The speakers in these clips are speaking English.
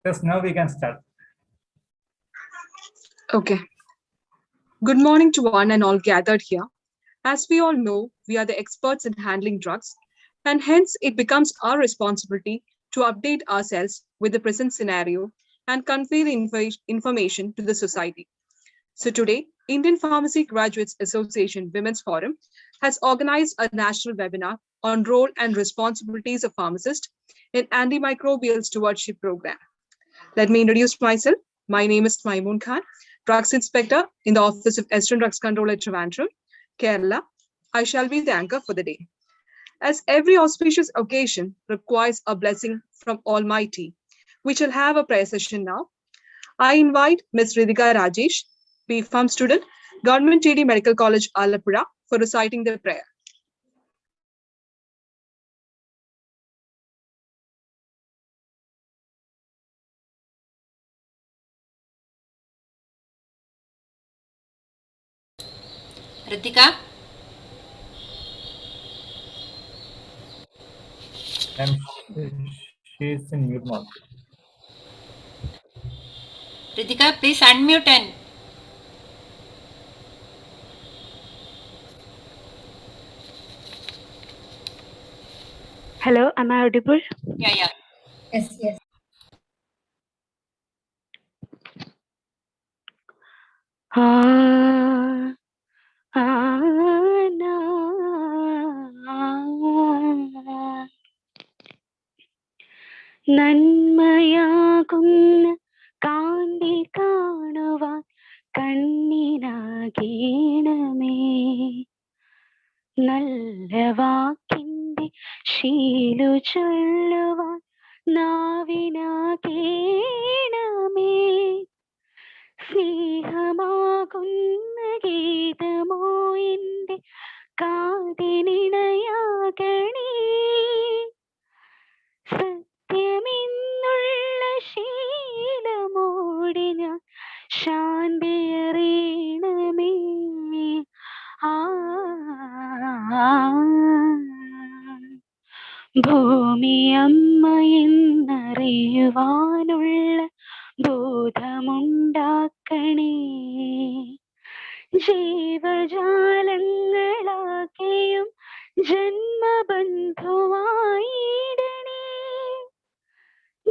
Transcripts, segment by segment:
Yes, now we can start. Okay. Good morning to one and all gathered here. As we all know, we are the experts in handling drugs, and hence it becomes our responsibility to update ourselves with the present scenario and convey the information to the society. So today, Indian Pharmacy Graduates Association Women's Forum has organized a national webinar on role and responsibilities of pharmacists in Antimicrobial Stewardship Program. Let me introduce myself. My name is Maimoon Khan, Drugs Inspector in the Office of Eastern Drugs Control at Trivandrum, Kerala. I shall be the anchor for the day. As every auspicious occasion requires a blessing from Almighty, we shall have a prayer session now. I invite Ms. Ritika Rajesh, B.Pharm student, Government TD Medical College, Alappuzha, for reciting the prayer. Ritika? She is in mute mode. Ritika, please unmute and Hello, am I audible? yeah. Yes. നന്മയാകുന്ന കാന്തി കാണുവാൻ കണ്ണിനാകേണമേ നല്ല വാക്കിന്റെ ശീലു ചൊല്ലുവാൻ നാവിനാകേണമേ സ്നേഹമാകുന്ന ഗീതമോ എന്റെ കാതിനിണയാകണേ സത്യമെന്നുള്ള ശീലമോടെ ഞാൻ ശാന്തിയറിയണമേ ഭൂമി അമ്മയെന്നറിയുവാനുള്ള ബോധമുണ്ടാക്കണേ ജീവജാലങ്ങളാകെയും ജന്മബന്ധുവായിടണേ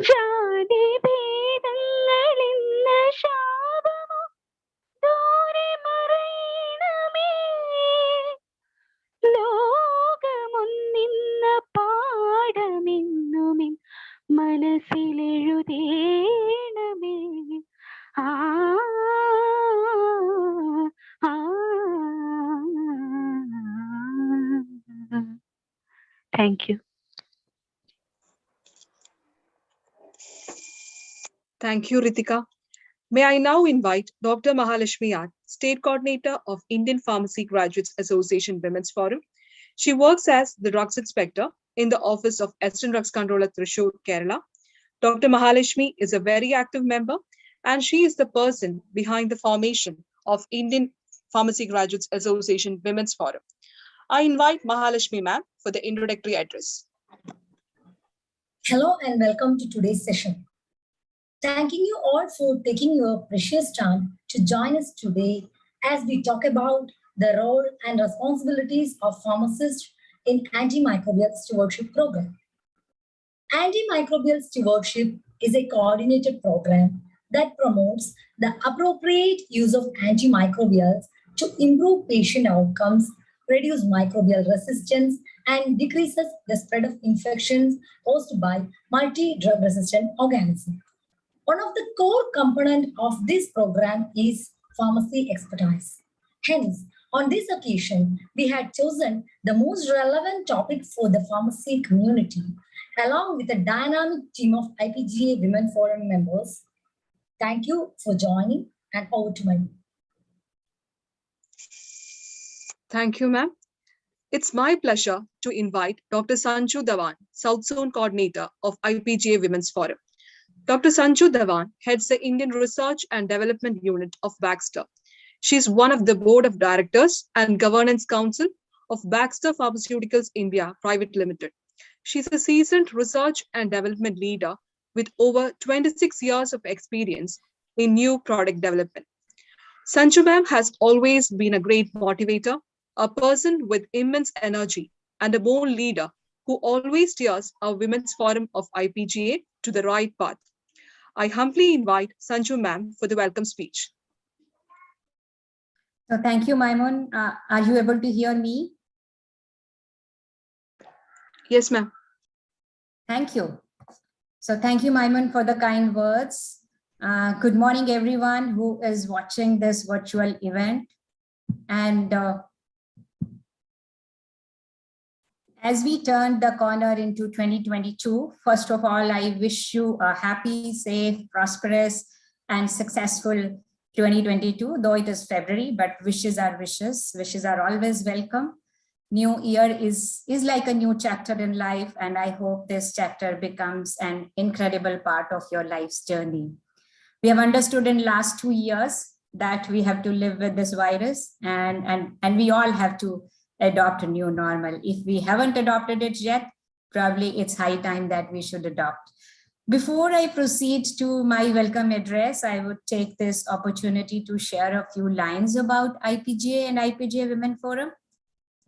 ജാതി ഭേദങ്ങളെന്ന ശാപമോ ദൂരെ മറയണമേ ലോകമൊന്നിന്ന പാഠമെന്നുമിൻ മനസ്സിലെഴുതേണമേ Thank you. Thank you, Ritika. May I now invite Dr. Mahalashmi R, State Coordinator of Indian Pharmacy Graduates Association Women's Forum. She works as the Drugs Inspector in the Office of Eastern Drugs Control at Thrissur, Kerala. Dr. Mahalashmi is a very active member, and she is the person behind the formation of Indian Pharmacy Graduates Association Women's Forum. I invite Mahalashmi ma'am for the introductory address. Hello and welcome to today's session. Thanking you all for taking your precious time to join us today as we talk about the role and responsibilities of pharmacists in Antimicrobial Stewardship Program. Antimicrobial Stewardship is a coordinated program that promotes the appropriate use of antimicrobials to improve patient outcomes, reduce microbial resistance, and decreases the spread of infections caused by multi-drug resistant organisms. One of the core components of this program is pharmacy expertise. Hence, on this occasion, we had chosen the most relevant topic for the pharmacy community, along with a dynamic team of IPGA Women Forum members. Thank you for joining, and over to me. Thank you, ma'am. It's my pleasure to invite Dr. Sanju Dhawan, South Zone Coordinator of IPGA Women's Forum. Dr. Sanju Dhawan heads the Indian Research and Development Unit of Baxter. She is one of the Board of Directors and Governance Council of Baxter Pharmaceuticals India Private Limited. She is a seasoned research and development leader with over 26 years of experience in new product development. Sanju ma'am has always been a great motivator, a person with immense energy, and a born leader who always steers our Women's Forum of IPGA to the right path. I humbly invite Sanju ma'am for the welcome speech. So thank you, Maimun. Are you able to hear me? Yes, ma'am. Thank you. So thank you, Maimun, for the kind words. Good morning, everyone who is watching this virtual event. And as we turn the corner into 2022, first of all, I wish you a happy, safe, prosperous, and successful 2022, though it is February, but wishes are wishes. Wishes are always welcome. New year is like a new chapter in life, and I hope this chapter becomes an incredible part of your life's journey. We have understood in last 2 years that we have to live with this virus, and we all have to adopt a new normal. If we haven't adopted it yet, probably it's high time that we should adopt. Before I proceed to my welcome address, I would take this opportunity to share a few lines about IPGA and IPGA Women Forum.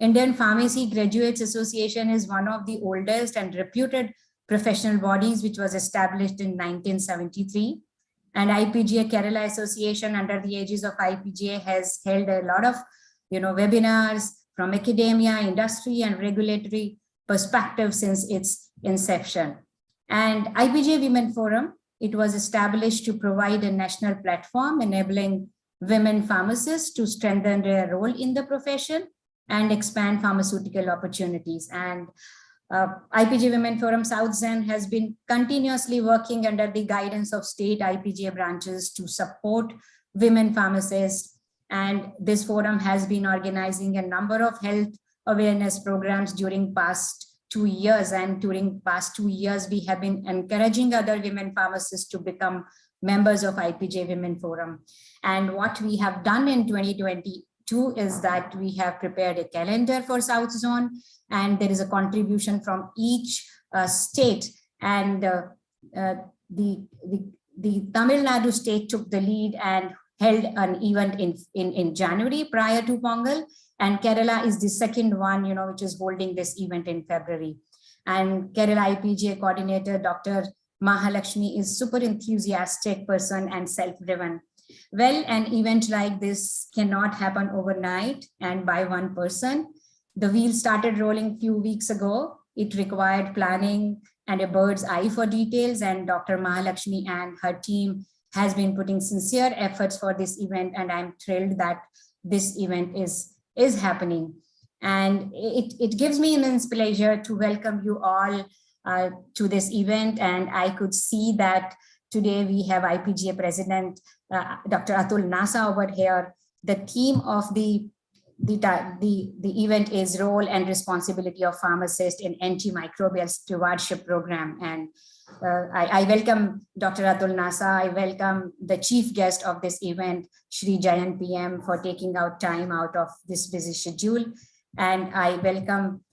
Indian Pharmacy Graduates Association is one of the oldest and reputed professional bodies, which was established in 1973. And IPGA Kerala Association, under the aegis of IPGA, has held a lot of webinars from academia, industry, and regulatory perspective since its inception. And IPGA Women Forum, it was established to provide a national platform enabling women pharmacists to strengthen their role in the profession and expand pharmaceutical opportunities. And IPGA Women Forum South Zen has been continuously working under the guidance of state IPGA branches to support women pharmacists. And this forum has been organizing a number of health awareness programs during past 2 years. And during past 2 years, we have been encouraging other women pharmacists to become members of IPGA Women Forum. And what we have done in 2022 is that we have prepared a calendar for South Zone, and there is a contribution from each state. And the Tamil Nadu state took the lead and held an event in January prior to Pongal, and Kerala is the second one, which is holding this event in February. And Kerala IPGA coordinator, Dr. Mahalakshmi, is super enthusiastic person and self-driven. Well, an event like this cannot happen overnight and by one person. The wheel started rolling a few weeks ago. It required planning and a bird's eye for details, and Dr. Mahalakshmi and her team has been putting sincere efforts for this event, and I'm thrilled that this event is happening. And it gives me immense pleasure to welcome you all to this event. And I could see that today we have IPGA President Dr. Atul Nasa over here. The theme of the event is role and responsibility of pharmacists in Antimicrobial Stewardship program. And I welcome Dr. Atul Nasa. I welcome the chief guest of this event, Shri Jayan PM, for taking out time out of this busy schedule. And I welcome,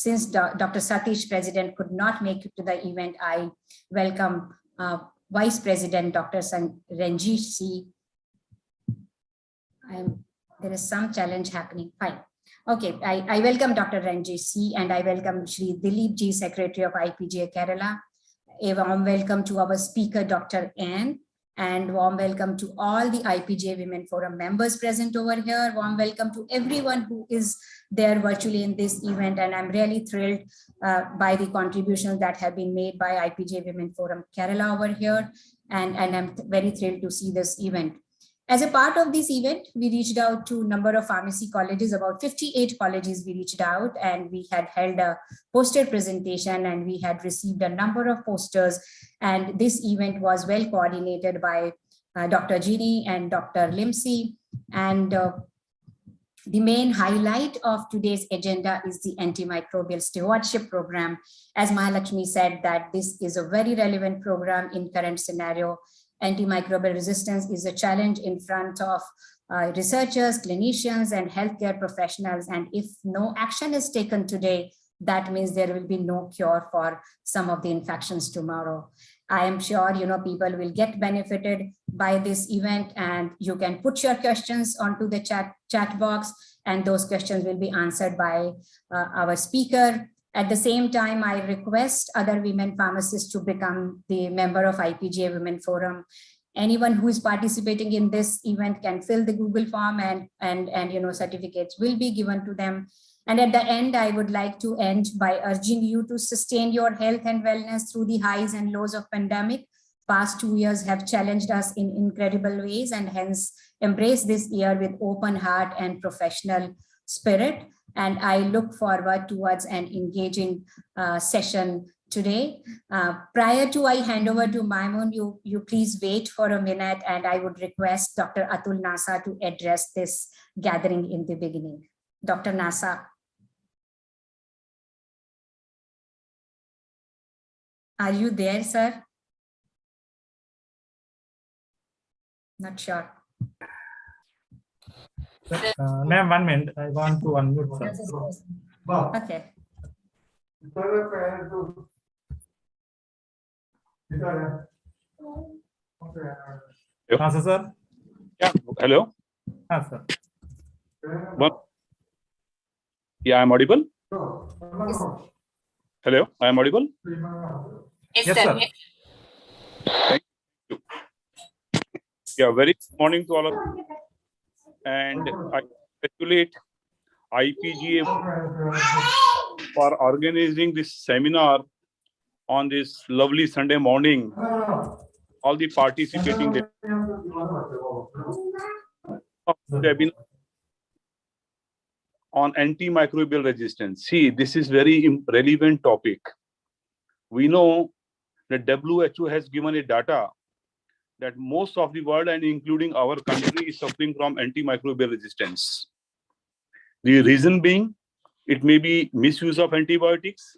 since Dr. Satish, President, could not make it to the event, I welcome Vice President Dr. Ranjish C. There is some challenge happening. Fine. Okay, I welcome Dr. Ranjish C, and I welcome Shri Dilip G, Secretary of IPGA Kerala. A warm welcome to our speaker, Dr. Ann, and warm welcome to all the IPGA Women Forum members present over here. Warm welcome to everyone who is there virtually in this event. And I'm really thrilled by the contributions that have been made by IPGA Women Forum Kerala over here. And I'm very thrilled to see this event. As a part of this event, we reached out to a number of pharmacy colleges, about 58 colleges we reached out, and we had held a poster presentation, and we had received a number of posters. And this event was well coordinated by Dr. Gini and Dr. Limsey. And the main highlight of today's agenda is the Antimicrobial Stewardship program. As Mahalakshmi said, that this is a very relevant program in current scenario. Antimicrobial resistance is a challenge in front of researchers, clinicians, and healthcare professionals. And if no action is taken today, that means there will be no cure for some of the infections tomorrow. I am sure, people will get benefited by this event, and you can put your questions onto the chat box, and those questions will be answered by our speaker. At the same time, I request other women pharmacists to become the member of IPGA Women Forum. Anyone who is participating in this event can fill the Google form, and certificates will be given to them. And at the end, I would like to end by urging you to sustain your health and wellness through the highs and lows of pandemic. Past 2 years have challenged us in incredible ways, and hence embrace this year with open heart and professional spirit. And I look forward towards an engaging session today. Prior to I hand over to Maimun, you please wait for a minute, and I would request Dr. Atul Nasa to address this gathering in the beginning. Dr. Nasa. Are you there, sir? Not sure. Ma'am, 1 minute. I want to unmute, sir. Okay. Sir? Yeah, hello. Sir. What? Yeah, I'm audible. Hello, I am audible. Yes, Yes, sir. sir. Yes. Thank you. Yeah, very good morning to all of you. And I congratulate IPGA for organizing this seminar on this lovely Sunday morning. All the participating webinar on antimicrobial resistance. See, this is very relevant topic. We know that WHO has given a data that most of the world, and including our country, is suffering from antimicrobial resistance. The reason being, it may be misuse of antibiotics,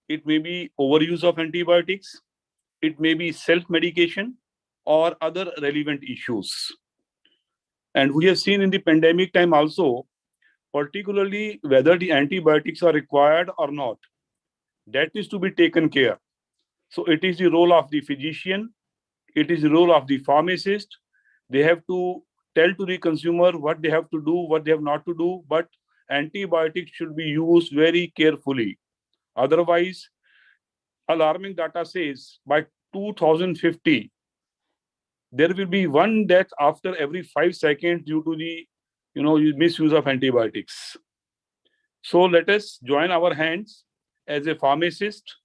it may be overuse of antibiotics, it may be self-medication or other relevant issues. And we have seen in the pandemic time also, particularly whether the antibiotics are required or not, that is to be taken care. So it is the role of the physician, it is the role of the pharmacist. They have to tell to the consumer what they have to do, what they have not to do, but antibiotics should be used very carefully. Otherwise, alarming data says by 2050, there will be 1 death after every 5 seconds due to the misuse of antibiotics. So let us join our hands as a pharmacist,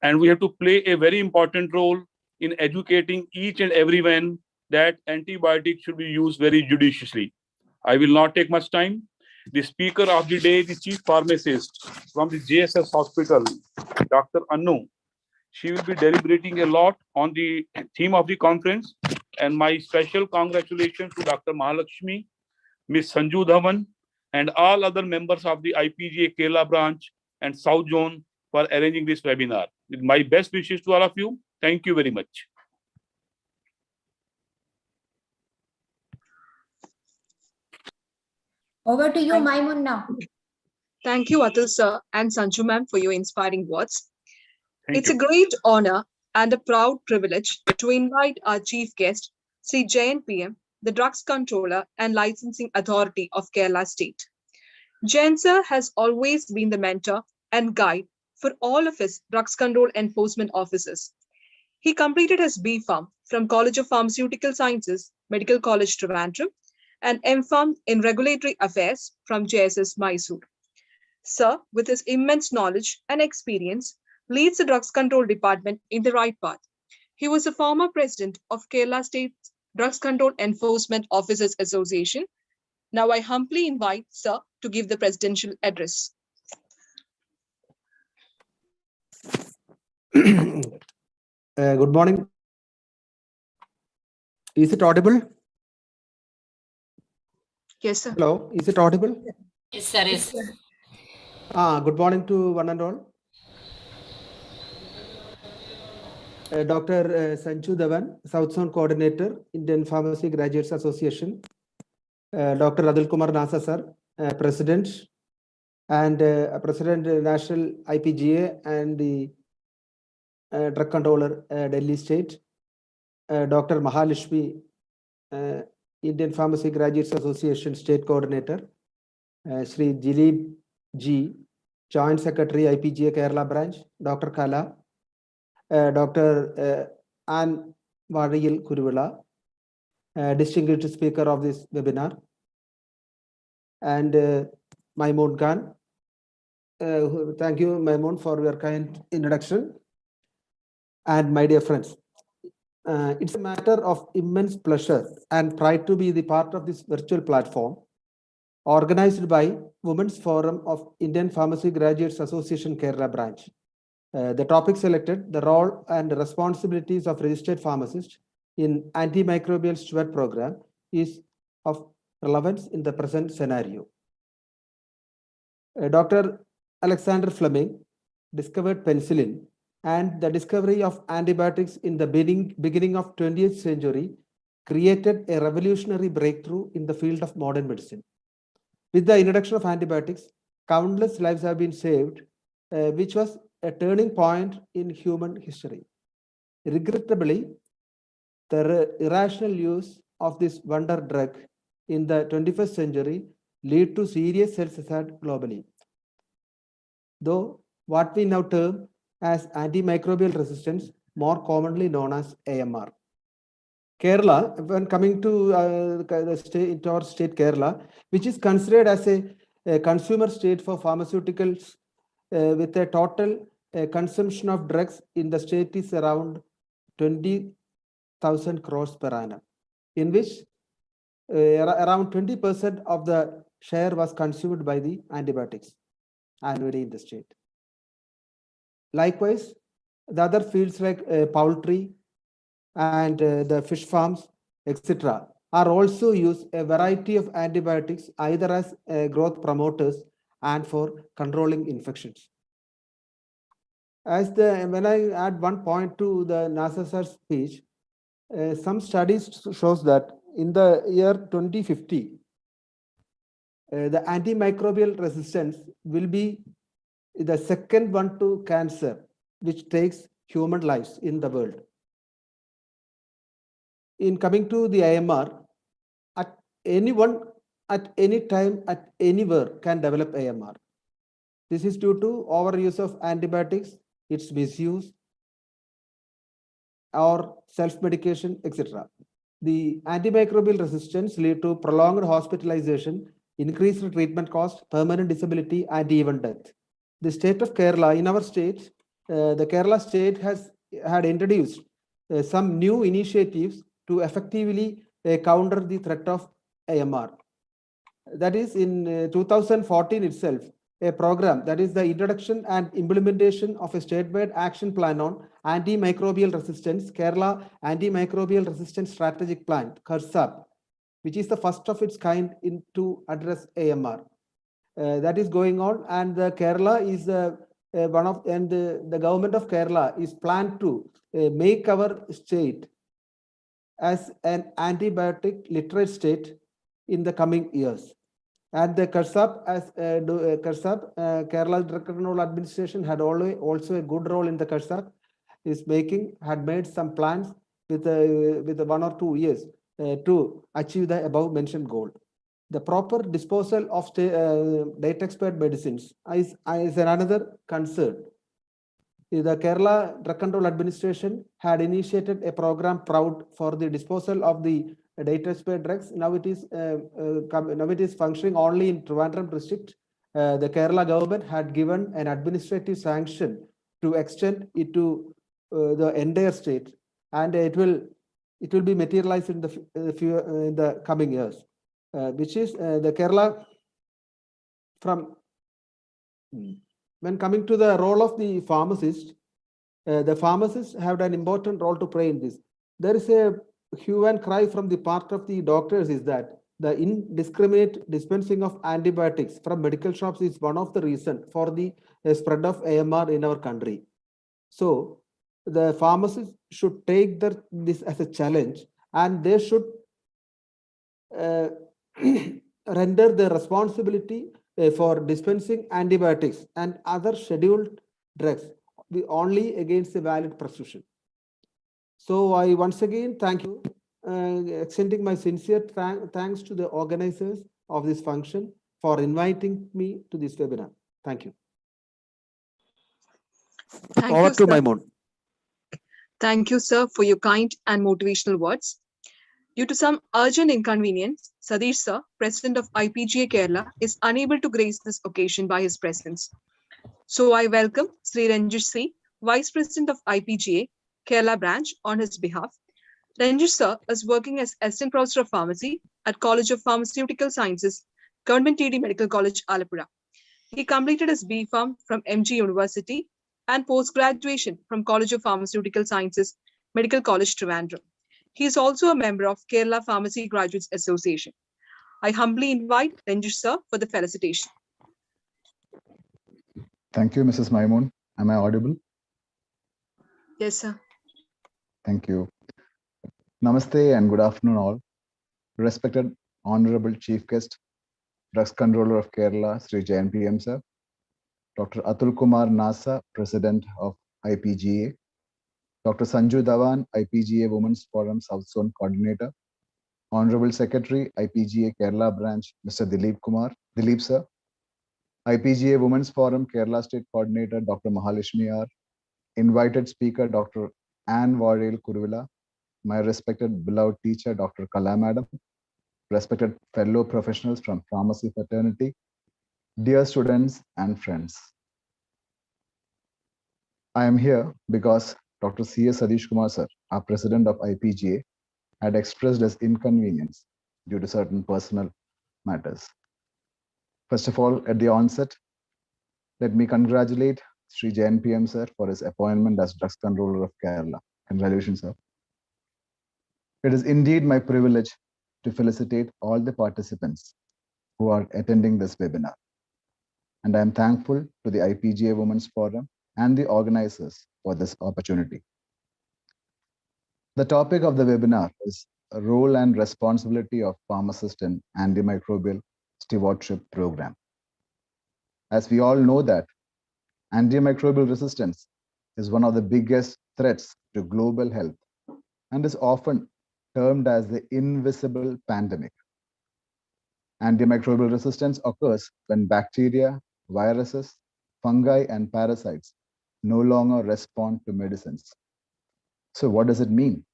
and we have to play a very important role in educating each and everyone that antibiotics should be used very judiciously. I will not take much time. The speaker of the day, the chief pharmacist from the JSS hospital, Dr. Annu. She will be deliberating a lot on the theme of the conference. And my special congratulations to Dr. Mahalakshmi, Ms. Sanju Dhawan, and all other members of the IPGA Kerala branch and South Zone for arranging this webinar. With my best wishes to all of you. Thank you very much. Over to you, Maimun, now. Thank you, Atul sir and Sanju ma'am, for your inspiring words. Thank It's you. a great honor and a proud privilege to invite our chief guest, Sri Jayan PM, the Drugs Controller and Licensing Authority of Kerala State. Jayan sir has always been the mentor and guide for all of his drugs control enforcement officers. He completed his B.Pharm from College of Pharmaceutical Sciences, Medical College Trivandrum, and M.Pharm in Regulatory Affairs from JSS Mysore. Sir, with his immense knowledge and experience, leads the Drugs Control Department in the right path. He was a former president of Kerala State Drugs Control Enforcement Officers Association. Now I humbly invite Sir to give the presidential address. Good morning. Is it audible? Yes, sir. Hello, is it audible? Yes, sir. Yes. Good morning to one and all. Dr. Sanju Dhawan, South Zone Coordinator, Indian Pharmacy Graduates Association. Dr. Adil Kumar Nasa, sir, President. and President National IPGA and the Drug Controller Delhi State, Dr. Mahalishmi, Indian Pharmacy Graduates Association State Coordinator, Sri Jilib G, Joint Secretary IPGA Kerala Branch, Dr. Kala, Dr. Ann Variyil Kuruvilla, distinguished speaker of this webinar, and Maimun Khan. Thank you, Maimun, for your kind introduction. And my dear friends, it's a matter of immense pleasure and pride to be the part of this virtual platform organized by Women's Forum of Indian Pharmacy Graduates Association Kerala Branch. The topic selected, the role and responsibilities of registered pharmacists in antimicrobial steward program, is of relevance in the present scenario. Dr. Alexander Fleming discovered penicillin, and the discovery of antibiotics in the beginning of 20th century created a revolutionary breakthrough in the field of modern medicine. With the introduction of antibiotics, countless lives have been saved, which was a turning point in human history. Regrettably, the irrational use of this wonder drug in the 21st century lead to serious health hazard globally. Though what we now term as antimicrobial resistance, more commonly known as AMR. Kerala, when coming to the state, our state Kerala, which is considered as a consumer state for pharmaceuticals, with a total consumption of drugs in the state is around 20,000 crores per annum, in which around 20% of the share was consumed by the antibiotics annually in the state. Likewise, the other fields like poultry and the fish farms, etc., are also use a variety of antibiotics either as growth promoters and for controlling infections. When I add one point to the NASA sir's speech, some studies shows that in the year 2050, the antimicrobial resistance will be the second one to cancer, which takes human lives in the world. In coming to the AMR, at anyone, at any time, at anywhere can develop AMR. This is due to overuse of antibiotics, its misuse, or self-medication, etc. The antimicrobial resistance lead to prolonged hospitalization, increased treatment cost, permanent disability, and even death. The state of Kerala, in our state, the Kerala state had introduced some new initiatives to effectively counter the threat of AMR. That is, in 2014 itself, a program, that is the introduction and implementation of a statewide action plan on antimicrobial resistance, Kerala Antimicrobial Resistance Strategic Plan, KERSAP, which is the first of its kind to address AMR. That is going on, and the Kerala is the government of Kerala is planned to make our state as an antibiotic literate state in the coming years. And the KERSAP, Kerala Drug Control Administration had also a good role in the KERSAP, had made some plans with 1 or 2 years to achieve the above mentioned goal. The proper disposal of data expired medicines is another concern. The Kerala Drug Control Administration had initiated a program PROUD for the disposal of the data expired drugs. Now it is functioning only in Trivandrum district. The Kerala government had given an administrative sanction to extend it to the entire state, and it will be materialized in the coming years. Which is the Kerala when coming to the role of the pharmacist, the pharmacists have an important role to play in this. There is a hue and cry from the part of the doctors is that the indiscriminate dispensing of antibiotics from medical shops is one of the reasons for the spread of AMR in our country. So the pharmacists should take this as a challenge, and they should render the responsibility for dispensing antibiotics and other scheduled drugs only against a valid prescription. So I once again thank you, extending my sincere thanks to the organizers of this function for inviting me to this webinar. Thank you. Thank Over you, to sir. Maimun. Thank you, sir, for your kind and motivational words. Due to some urgent inconvenience, Sadish sir, President of IPGA Kerala, is unable to grace this occasion by his presence. So I welcome Sri Ranjish C, Vice President of IPGA Kerala branch, on his behalf. Ranjish sir is working as Assistant Professor of Pharmacy at College of Pharmaceutical Sciences, Government TD Medical College, Alappuzha. He completed his B.Pharm from MG University and post-graduation from College of Pharmaceutical Sciences, Medical College, Trivandrum. He is also a member of Kerala Pharmacy Graduates Association. I humbly invite Ranjish sir for the felicitation. Thank you, Mrs. Maimun. Am I audible? Yes, sir. Thank you. Namaste and good afternoon all. Respected Honorable Chief Guest, Drugs Controller of Kerala, Sri JNPM sir, Dr. Atul Kumar Nasa, President of IPGA, Dr. Sanju Dhawan, IPGA Women's Forum South Zone Coordinator, Honorable Secretary, IPGA Kerala Branch, Mr. Dilip sir, IPGA Women's Forum Kerala State Coordinator, Dr. Mahalishmi R, invited speaker, Dr. Anne Varel Kuruvilla, my respected beloved teacher, Dr. Kala Madam, respected fellow professionals from pharmacy fraternity, dear students and friends. I am here because Dr. C.S. Sadish Kumar sir, our president of IPGA, had expressed his inconvenience due to certain personal matters. First of all, at the onset, let me congratulate Sri JNPM sir for his appointment as Drugs Controller of Kerala. Congratulations, sir. It is indeed my privilege to felicitate all the participants who are attending this webinar. And I am thankful to the IPGA Women's Forum and the organizers for this opportunity. The topic of the webinar is a role and responsibility of pharmacists in antimicrobial stewardship program. As we all know that antimicrobial resistance is one of the biggest threats to global health and is often termed as the invisible pandemic. Antimicrobial resistance occurs when bacteria, viruses, fungi, and parasites no longer respond to medicines. So what does it mean?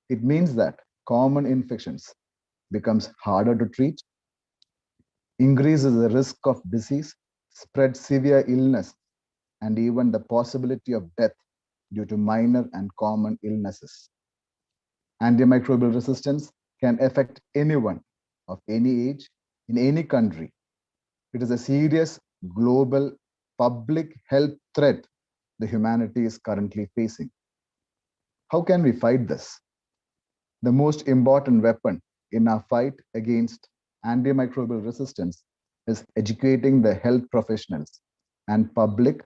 It means that common infections becomes harder to treat, increases the risk of disease, spreads severe illness, and even the possibility of death due to minor and common illnesses. Antimicrobial resistance can affect anyone of any age in any country. It is a serious global public health threat the humanity is currently facing. How can we fight this? The most important weapon in our fight against antimicrobial resistance is educating the health professionals and public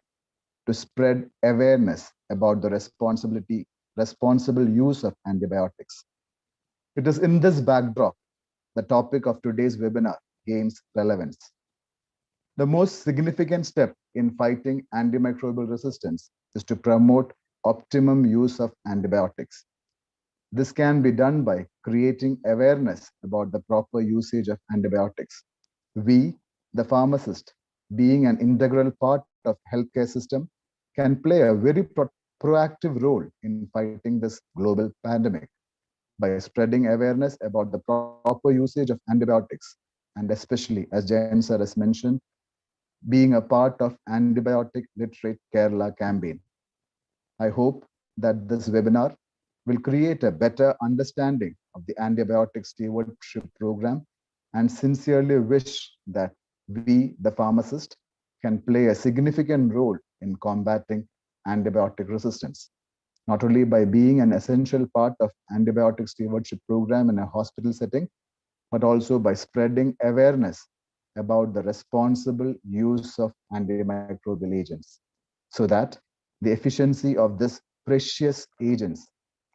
to spread awareness about the responsible use of antibiotics. It is in this backdrop the topic of today's webinar gains relevance. The most significant step in fighting antimicrobial resistance is to promote optimum use of antibiotics. This can be done by creating awareness about the proper usage of antibiotics. We, the pharmacist, being an integral part of healthcare system, can play a very proactive role in fighting this global pandemic by spreading awareness about the proper usage of antibiotics, and especially, as Jain sir has mentioned, being a part of Antibiotic Literate Kerala campaign. I hope that this webinar will create a better understanding of the antibiotic stewardship program, and sincerely wish that we, the pharmacist, can play a significant role in combating antibiotic resistance, not only by being an essential part of antibiotic stewardship program in a hospital setting, but also by spreading awareness about the responsible use of antimicrobial agents, so that the efficiency of this precious agents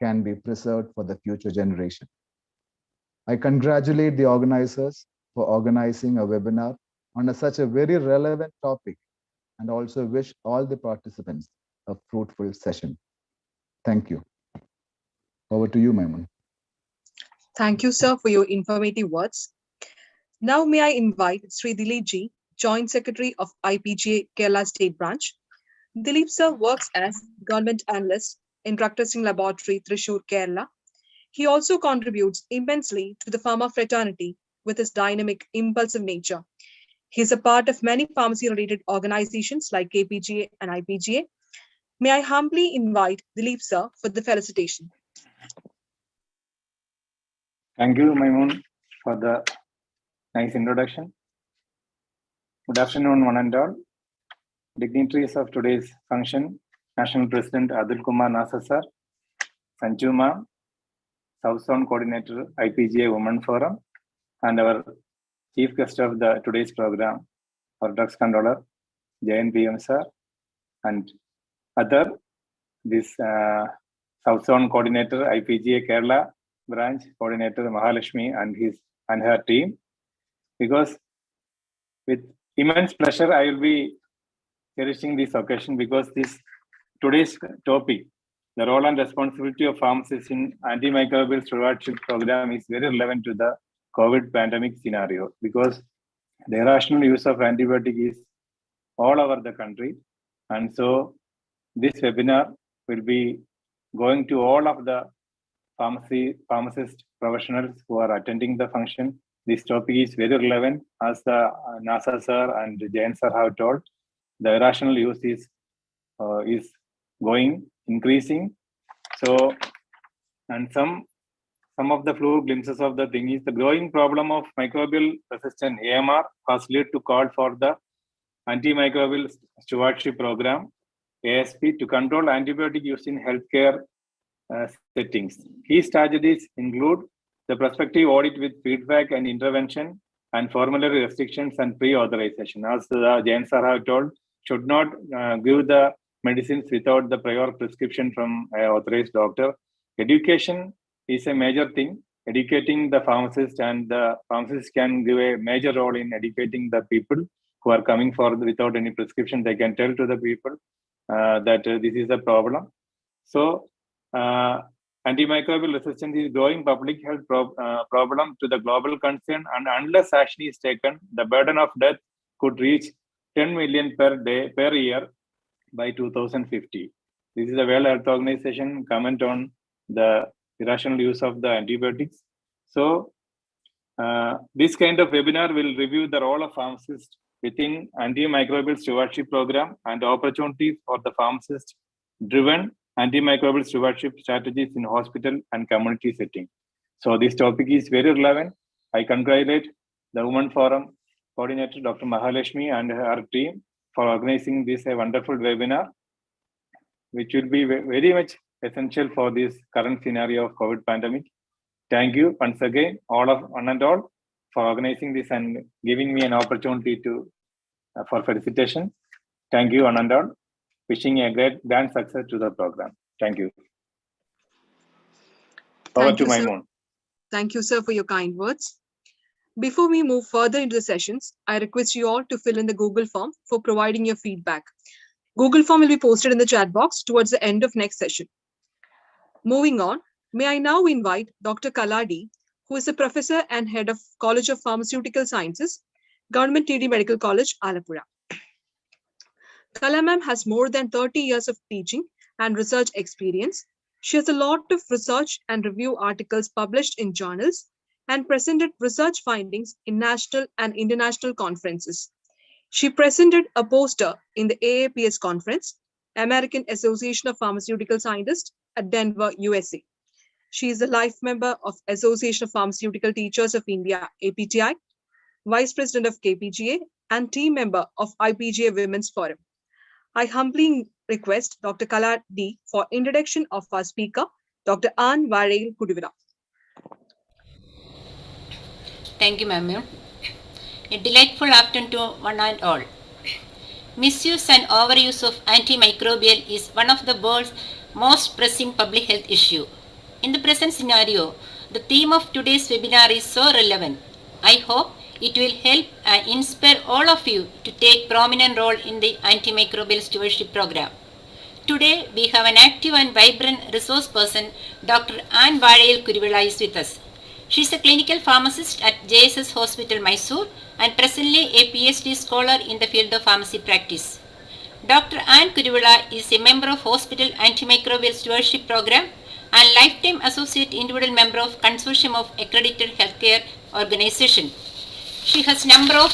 can be preserved for the future generation. I congratulate the organizers for organizing a webinar on such a very relevant topic, and also wish all the participants a fruitful session. Thank you. Over to you, Maimun. Thank you, sir, for your informative words. Now, may I invite Sri Dilip Ji, Joint Secretary of IPGA Kerala State Branch. Dilip sir works as Government Analyst in Drug Testing Laboratory, Thrissur, Kerala. He also contributes immensely to the pharma fraternity with his dynamic, impulsive nature. He is a part of many pharmacy-related organizations like KPGA and IPGA. May I humbly invite Dilip sir for the felicitation. Thank you, Maimun, for the nice introduction. Good afternoon, one and all. Dignitaries of today's function, National President Adil Kumar Nasa sir, Sanju ma'am, South Zone Coordinator, IPGA Women Forum, and our Chief Guest of the today's program, our Drugs Controller, JNPM sir, and other, this South Zone Coordinator, IPGA Kerala Branch Coordinator, Mahalakshmi, and her team. Because with immense pleasure, I will be cherishing this occasion because today's topic, the role and responsibility of pharmacists in antimicrobial stewardship program, is very relevant to the COVID pandemic scenario, because the irrational use of antibiotic is all over the country. And so this webinar will be going to all of the pharmacist professionals who are attending the function. This topic is very relevant, as the NASA sir and Jain sir have told. The irrational use is increasing. So, and some of the flu glimpses of the thing is the growing problem of microbial resistant AMR has led to call for the Anti-Microbial Stewardship Program, ASP, to control antibiotic use in healthcare settings. Key strategies include the prospective audit with feedback and intervention, and formulary restrictions and pre-authorization. As the Jain sir have told, should not give the medicines without the prior prescription from an authorized doctor. Education is a major thing. Educating the pharmacist, and the pharmacist can give a major role in educating the people who are coming for without any prescription. They can tell to the people that this is a problem. So, antimicrobial resistance is growing public health problem to the global concern, and unless action is taken, the burden of death could reach 10 million per year by 2050. This is the World Health Organization comment on the irrational use of the antibiotics. So this kind of webinar will review the role of pharmacists within antimicrobial stewardship program and opportunities for the pharmacist-driven antimicrobial stewardship strategies in hospital and community setting. So this topic is very relevant. I congratulate the Women Forum Coordinator, Dr. Mahalakshmi, and her team for organizing this wonderful webinar, which will be very much essential for this current scenario of COVID pandemic. Thank you once again, one and all, for organizing this and giving me an opportunity for felicitation. Thank you, one and all. Wishing a grand success to the program. Thank you. Over to Maimun. Thank you, sir, for your kind words. Before we move further into the sessions, I request you all to fill in the Google form for providing your feedback. Google form will be posted in the chat box towards the end of next session. Moving on, may I now invite Dr. Kaladi, who is a professor and head of College of Pharmaceutical Sciences, Government TD Medical College, Alappuzha. Kala ma'am has more than 30 years of teaching and research experience. She has a lot of research and review articles published in journals and presented research findings in national and international conferences. She presented a poster in the AAPS conference, American Association of Pharmaceutical Scientists, at Denver, USA. She is a life member of Association of Pharmaceutical Teachers of India, APTI, Vice President of KPGA, and team member of IPGA Women's Forum. I humbly request Dr. Kala D for introduction of our speaker, Dr. Ann Varel Kuduvira. Thank you, ma'am. A delightful afternoon to one and all. Misuse and overuse of antimicrobial is one of the world's most pressing public health issue. In the present scenario, the theme of today's webinar is so relevant. I hope It will help and inspire all of you to take prominent role in the Antimicrobial Stewardship program. Today, we have an active and vibrant resource person, Dr. Ann Vadayil Kurivilla is with us. She is a clinical pharmacist at JSS Hospital, Mysore, and presently a PhD scholar in the field of pharmacy practice. Dr. Ann Kurivilla is a member of Hospital Antimicrobial Stewardship Program and lifetime associate individual member of Consortium of Accredited Healthcare Organization. She has number of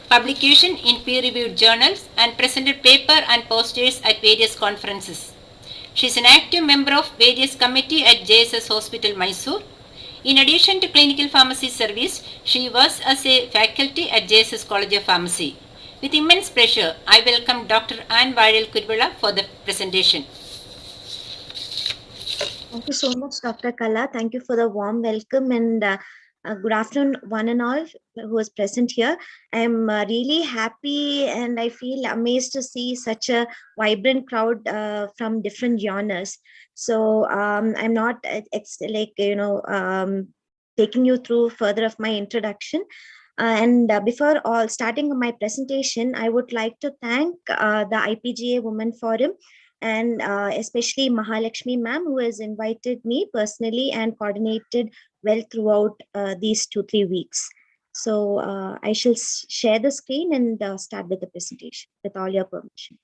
publications in peer-reviewed journals and presented paper and posters at various conferences. She is an active member of various committee at JSS Hospital, Mysore. In addition to clinical pharmacy service, she works as a faculty at JSS College of Pharmacy. With immense pleasure, I welcome Dr. Ann Vadayil Kurivilla for the presentation. Thank you so much, Dr. Kala. Thank you for the warm welcome and good afternoon, one and all who is present here. I'm really happy and I feel amazed to see such a vibrant crowd from different genres. So I'm not taking you through further of my introduction. Before all starting my presentation, I would like to thank the IPGA Women Forum and especially Mahalakshmi ma'am, who has invited me personally and coordinated well throughout these 2-3 weeks. So I shall share the screen and start with the presentation with all your permission.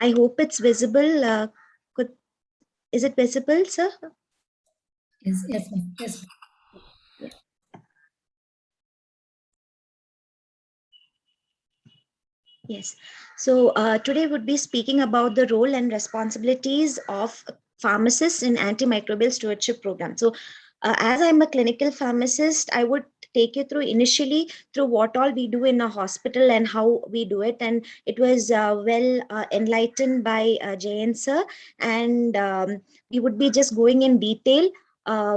I hope it's visible. Is it visible, sir? Yes, yes, ma'am. Yes, ma'am. Yes. So today would be speaking about the role and responsibilities of pharmacists in antimicrobial stewardship program. So as I'm a clinical pharmacist, I would take you through initially through what all we do in a hospital and how we do it. And it was well enlightened by Jayan sir. And we would be just going in detail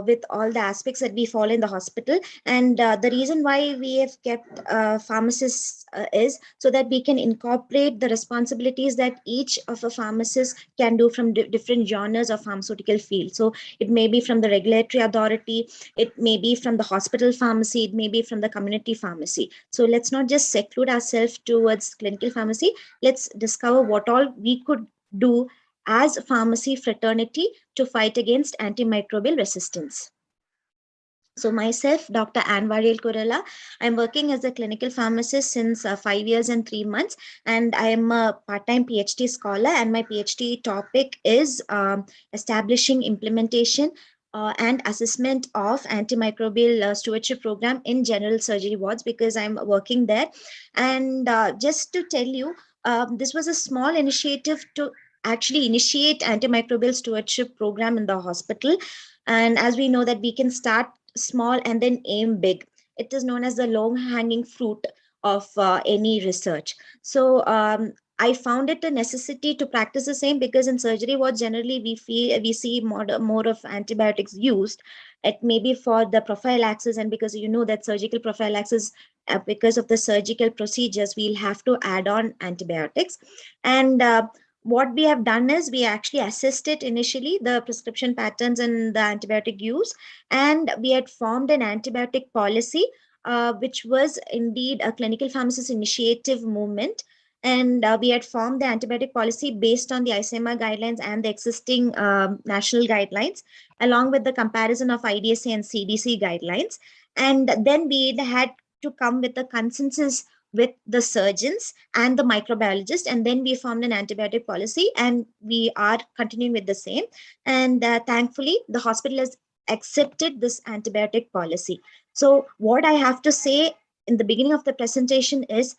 with all the aspects that we follow in the hospital. And the reason why we have kept pharmacists is so that we can incorporate the responsibilities that each of a pharmacist can do from different genres of pharmaceutical field. So it may be from the regulatory authority, it may be from the hospital pharmacy, it may be from the community pharmacy. So let's not just seclude ourselves towards clinical pharmacy. Let's discover what all we could do as pharmacy fraternity to fight against antimicrobial resistance. So myself, Dr. Ann Vadayil Kurivilla, I'm working as a clinical pharmacist since 5 years and 3 months, and I am a part-time PhD scholar, and my PhD topic is establishing implementation and assessment of antimicrobial stewardship program in general surgery wards, because I'm working there. And just to tell you, this was a small initiative to actually initiate antimicrobial stewardship program in the hospital. And as we know that we can start small and then aim big. It is known as the long hanging fruit of any research. So I found it a necessity to practice the same, because in surgery wards generally we see more of antibiotics used. It may be for the prophylaxis, and because you know that surgical prophylaxis, because of the surgical procedures, we'll have to add on antibiotics. And what we have done is we actually assessed it initially, the prescription patterns and the antibiotic use, and we had formed an antibiotic policy, which was indeed a clinical pharmacist initiative movement. And we had formed the antibiotic policy based on the ICMR guidelines and the existing national guidelines, along with the comparison of IDSA and CDC guidelines. And then we had to come with a consensus with the surgeons and the microbiologists, and then we formed an antibiotic policy, and we are continuing with the same. And thankfully, the hospital has accepted this antibiotic policy. So what I have to say in the beginning of the presentation is,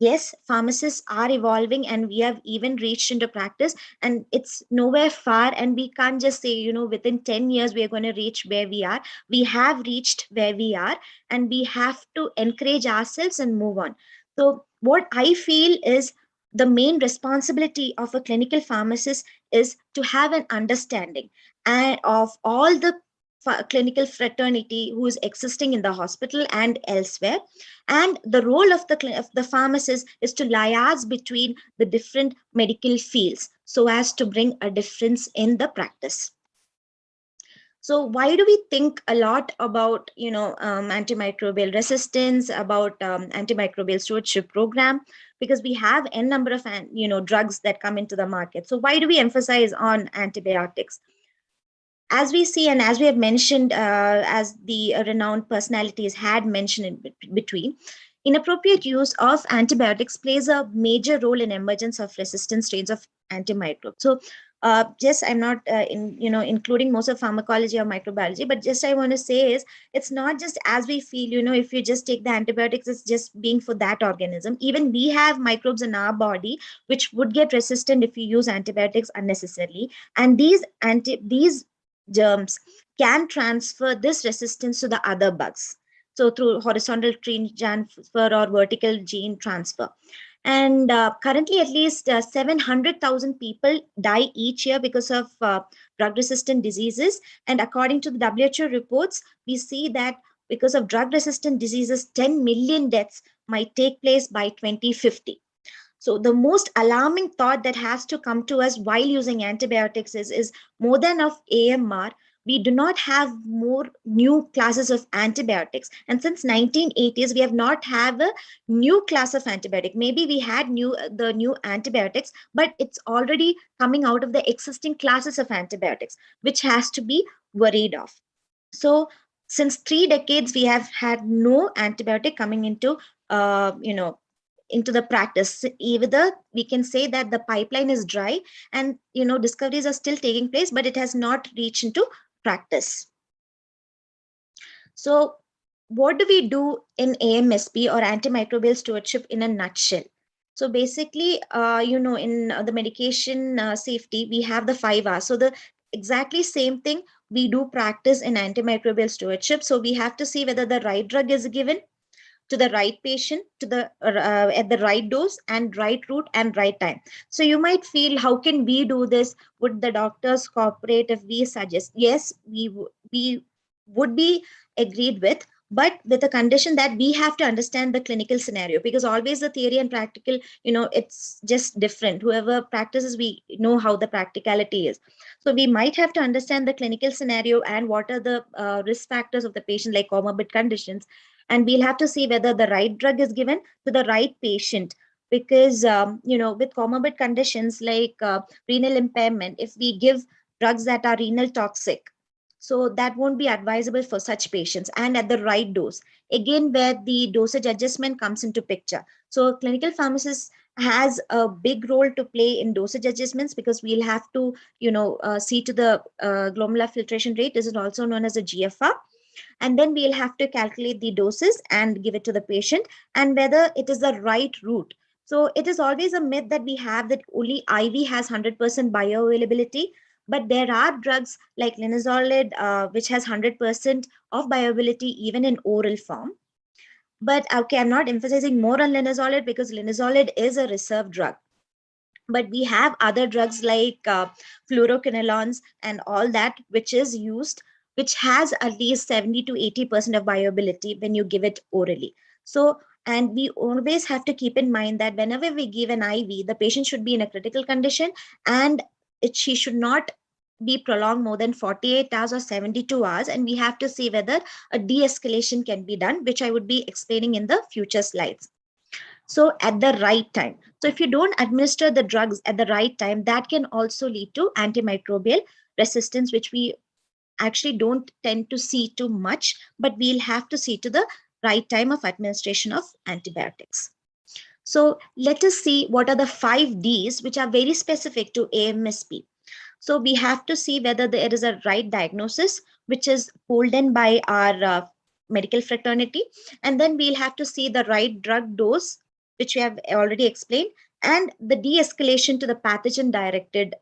yes, pharmacists are evolving, and we have even reached into practice, and it's nowhere far, and we can't just say, you know, within 10 years we are going to reach where we are. We have reached where we are, and we have to encourage ourselves and move on. So what I feel is the main responsibility of a clinical pharmacist is to have an understanding of all the clinical fraternity who is existing in the hospital and elsewhere. And the role of the pharmacist is to liaise between the different medical fields so as to bring a difference in the practice. So why do we think a lot about, antimicrobial resistance, about antimicrobial stewardship program? Because we have n number of, drugs that come into the market. So why do we emphasize on antibiotics? As we see, and as we have mentioned, as the renowned personalities had mentioned in between, inappropriate use of antibiotics plays a major role in emergence of resistant strains of antimicrobials. So just I'm not including most of pharmacology or microbiology, but just I want to say is it's not just as we feel, if you just take the antibiotics, it's just being for that organism. Even we have microbes in our body which would get resistant if you use antibiotics unnecessarily, and these germs can transfer this resistance to the other bugs. So through horizontal gene transfer or vertical gene transfer. And currently, at least 700,000 people die each year because of drug-resistant diseases. And according to the WHO reports, we see that because of drug-resistant diseases, 10 million deaths might take place by 2050. So the most alarming thought that has to come to us while using antibiotics is more than of AMR, we do not have more new classes of antibiotics. And since 1980s, we have not have a new class of antibiotic. Maybe we had the new antibiotics, but it's already coming out of the existing classes of antibiotics, which has to be worried of. So since 3 decades, we have had no antibiotic coming into, into the practice. Either we can say that the pipeline is dry and discoveries are still taking place, but it has not reached into practice. So what do we do in AMSP or antimicrobial stewardship in a nutshell? So basically, in the medication safety, we have the 5 R's. So the exactly same thing we do practice in antimicrobial stewardship. So we have to see whether the right drug is given to the right patient, to the at the right dose and right route and right time. So you might feel, how can we do this? Would the doctors cooperate if we suggest? Yes, we would be agreed with, but with the condition that we have to understand the clinical scenario, because always the theory and practical, it's just different. Whoever practices, we know how the practicality is. So we might have to understand the clinical scenario and what are the risk factors of the patient, like comorbid conditions. And we'll have to see whether the right drug is given to the right patient, because, with comorbid conditions like renal impairment, if we give drugs that are renal toxic, so that won't be advisable for such patients, and at the right dose. Again, where the dosage adjustment comes into picture. So clinical pharmacist has a big role to play in dosage adjustments, because we'll have to, see to the glomerular filtration rate. This is also known as a GFR. And then we'll have to calculate the doses and give it to the patient, and whether it is the right route. So it is always a myth that we have that only IV has 100% bioavailability, but there are drugs like linezolid, which has 100% of bioavailability even in oral form. But okay, I'm not emphasizing more on linezolid because linezolid is a reserve drug. But we have other drugs like fluoroquinolones and all that, which is used, which has at least 70 to 80% of bioavailability when you give it orally. So, and we always have to keep in mind that whenever we give an IV, the patient should be in a critical condition, and she should not be prolonged more than 48 hours or 72 hours. And we have to see whether a de-escalation can be done, which I would be explaining in the future slides. So at the right time. So if you don't administer the drugs at the right time, that can also lead to antimicrobial resistance, which we actually don't tend to see too much, but we'll have to see to the right time of administration of antibiotics. So let us see what are the 5 Ds, which are very specific to AMSP. So we have to see whether there is a right diagnosis, which is pulled in by our medical fraternity. And then we'll have to see the right drug dose, which we have already explained, and the de-escalation to the pathogen directed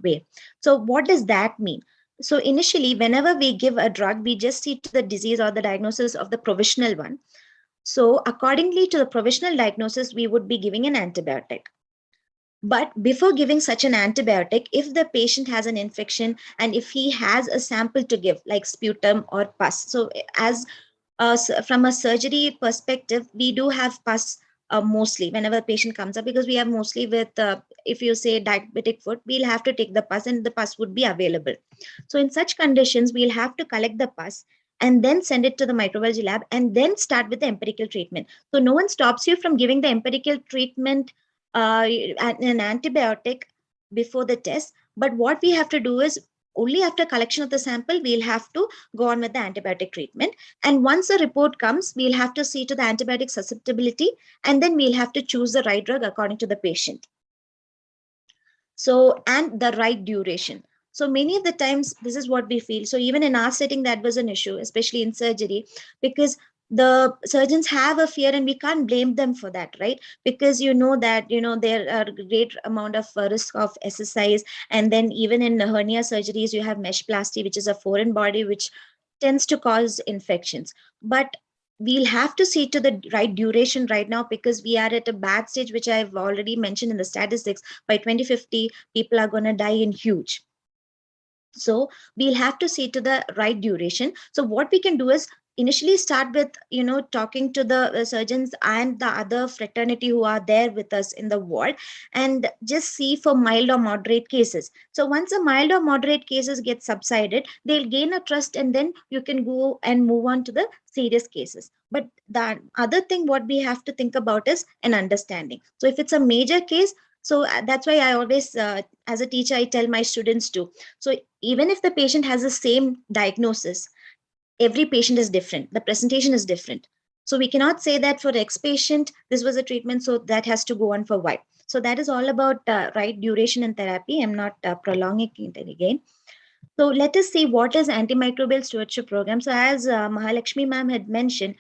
way. So what does that mean? So initially, whenever we give a drug, we just see to the disease or the diagnosis of the provisional one. So accordingly to the provisional diagnosis, we would be giving an antibiotic. But before giving such an antibiotic, if the patient has an infection and if he has a sample to give, like sputum or pus, so as from a surgery perspective, we do have pus mostly whenever a patient comes up, because we have mostly with, if you say diabetic foot, we'll have to take the pus and the pus would be available. So in such conditions, we'll have to collect the pus and then send it to the microbiology lab and then start with the empirical treatment. So no one stops you from giving the empirical treatment, an antibiotic before the test. But what we have to do is only after collection of the sample, we'll have to go on with the antibiotic treatment. And once a report comes, we'll have to see to the antibiotic susceptibility, and then we'll have to choose the right drug according to the patient. So, and the right duration. So many of the times, this is what we feel. So even in our setting, that was an issue, especially in surgery, because the surgeons have a fear, and we can't blame them for that, right? Because that there are great amount of risk of SSIs, and then even in hernia surgeries, you have meshplasty, which is a foreign body which tends to cause infections. But we'll have to see to the right duration right now, because we are at a bad stage, which I've already mentioned in the statistics. By 2050, people are going to die in huge. So we'll have to see to the right duration. So what we can do is initially start with talking to the surgeons and the other fraternity who are there with us in the ward, and just see for mild or moderate cases. So once the mild or moderate cases get subsided, they'll gain a trust, and then you can go and move on to the serious cases. But the other thing what we have to think about is an understanding. So if it's a major case, so that's why I always, as a teacher, I tell my students to. So even if the patient has the same diagnosis, every patient is different. The presentation is different. So we cannot say that for X patient, this was a treatment, so that has to go on for Y. So that is all about right duration and therapy. I'm not prolonging it again. So let us see what is antimicrobial stewardship program. So as Mahalakshmi ma'am had mentioned,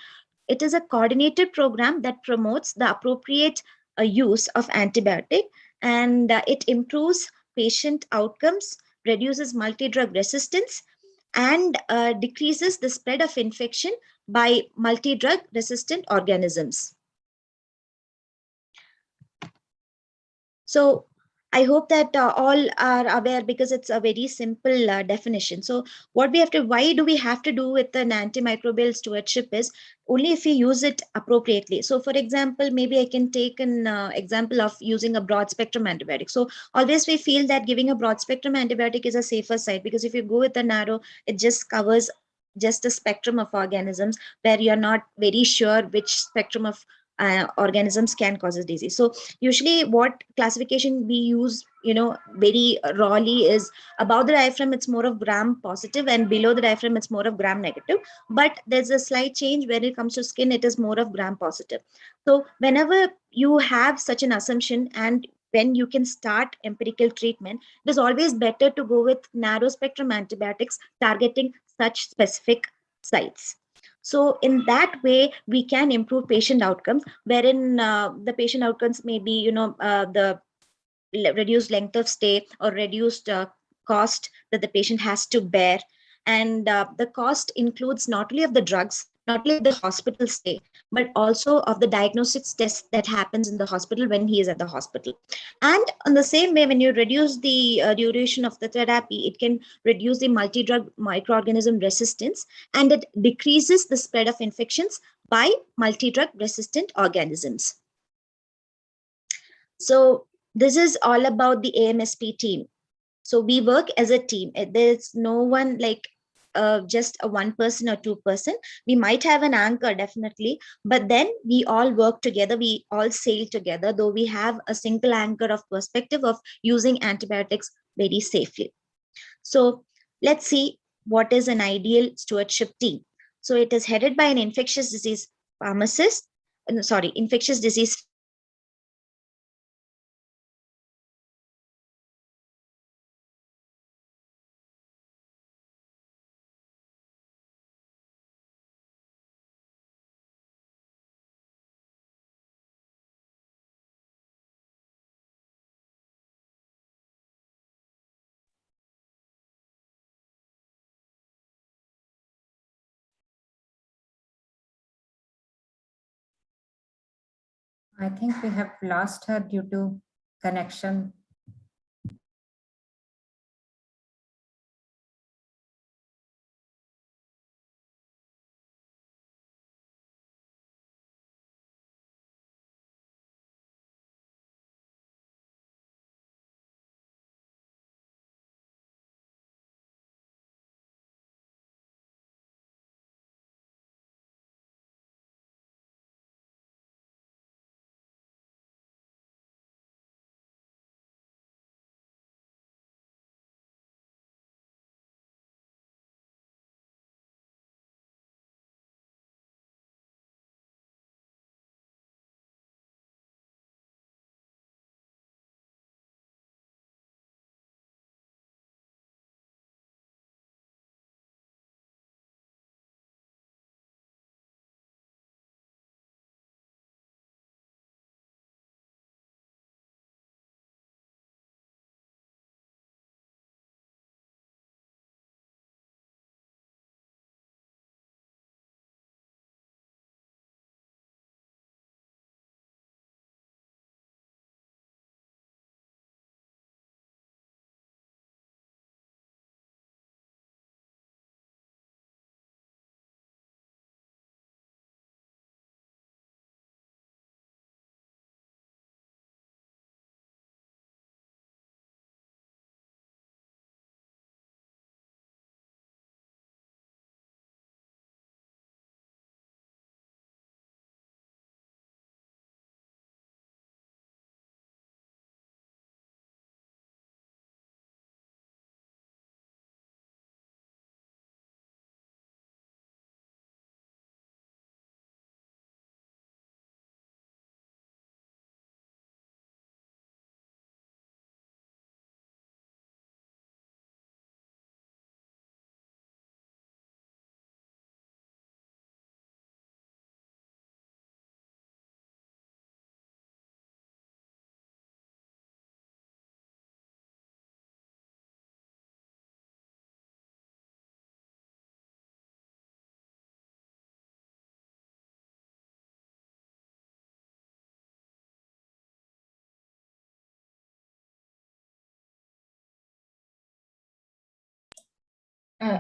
it is a coordinated program that promotes the appropriate use of antibiotic, and it improves patient outcomes, reduces multi-drug resistance, and decreases the spread of infection by multi-drug resistant organisms. So I hope that all are aware, because it's a very simple definition. So why do we have to do with an antimicrobial stewardship is only if we use it appropriately. So for example, maybe I can take an example of using a broad spectrum antibiotic. So always we feel that giving a broad spectrum antibiotic is a safer side, because if you go with a narrow, it just covers just a spectrum of organisms where you're not very sure which spectrum of organisms can cause a disease. So usually what classification we use, very rawly, is above the diaphragm it's more of gram positive, and below the diaphragm it's more of gram negative. But there's a slight change when it comes to skin, it is more of gram positive. So whenever you have such an assumption, and when you can start empirical treatment, it is always better to go with narrow spectrum antibiotics targeting such specific sites. So in that way, we can improve patient outcomes, wherein the patient outcomes may be, the reduced length of stay or reduced cost that the patient has to bear. And the cost includes not only of the drugs, not only of the hospital stay, but also of the diagnostics test that happens in the hospital when he is at the hospital. And in the same way, when you reduce the duration of the therapy, it can reduce the multi-drug microorganism resistance, and it decreases the spread of infections by multi-drug resistant organisms. So this is all about the AMSP team. So we work as a team. There's no one like just a one person or two person. We might have an anchor, definitely, but then we all work together. We all sail together, though we have a single anchor of perspective of using antibiotics very safely. So let's see what is an ideal stewardship team. So it is headed by an infectious disease pharmacist, infectious disease I think we have lost her due to connection.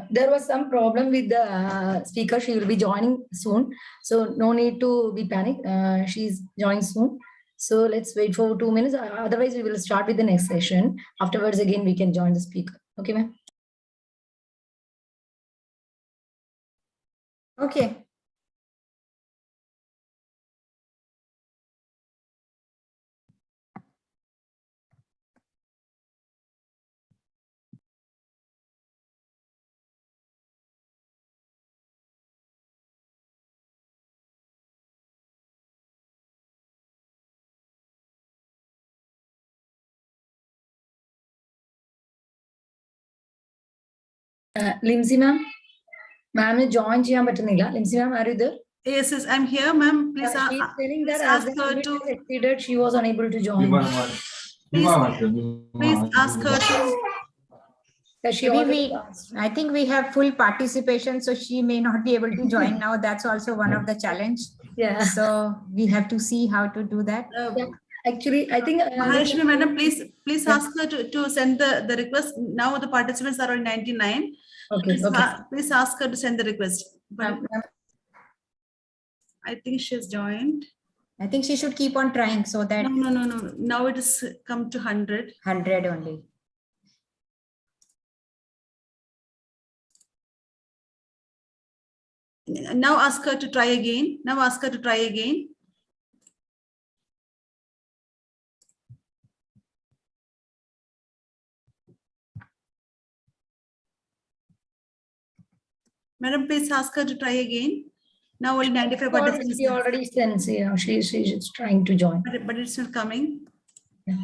There was some problem with the speaker. She will be joining soon. So no need to be panic. She's joining soon. So let's wait for 2 minutes. Otherwise, we will start with the next session. Afterwards, again, we can join the speaker. Okay, ma'am? Okay. Limsy ma'am. Ma'am join ചെയ്യാൻ പറ്റുന്നില്ല. Limsy ma'am, are you there? Yes, I'm here, ma'am. Please, She's telling that please as ask the her limit to. is exceeded, she was unable to join. Please ask her to. She I think we have full participation, so she may not be able to join now. That's also one of the challenge. Yeah. So we have to see how to do that. Yeah. Actually, I think Maharashmi madam, please ask her to send the request. Now the participants are on 99. Okay. Okay. Please ask her to send the request. But I think she's joined. I think she should keep on trying so that. No. Now it has come to 100. 100 only. Now ask her to try again. Madam, please ask her to try again. Now only 95 participants. She already sends. Yeah, she's trying to join. But it's not coming. Yeah.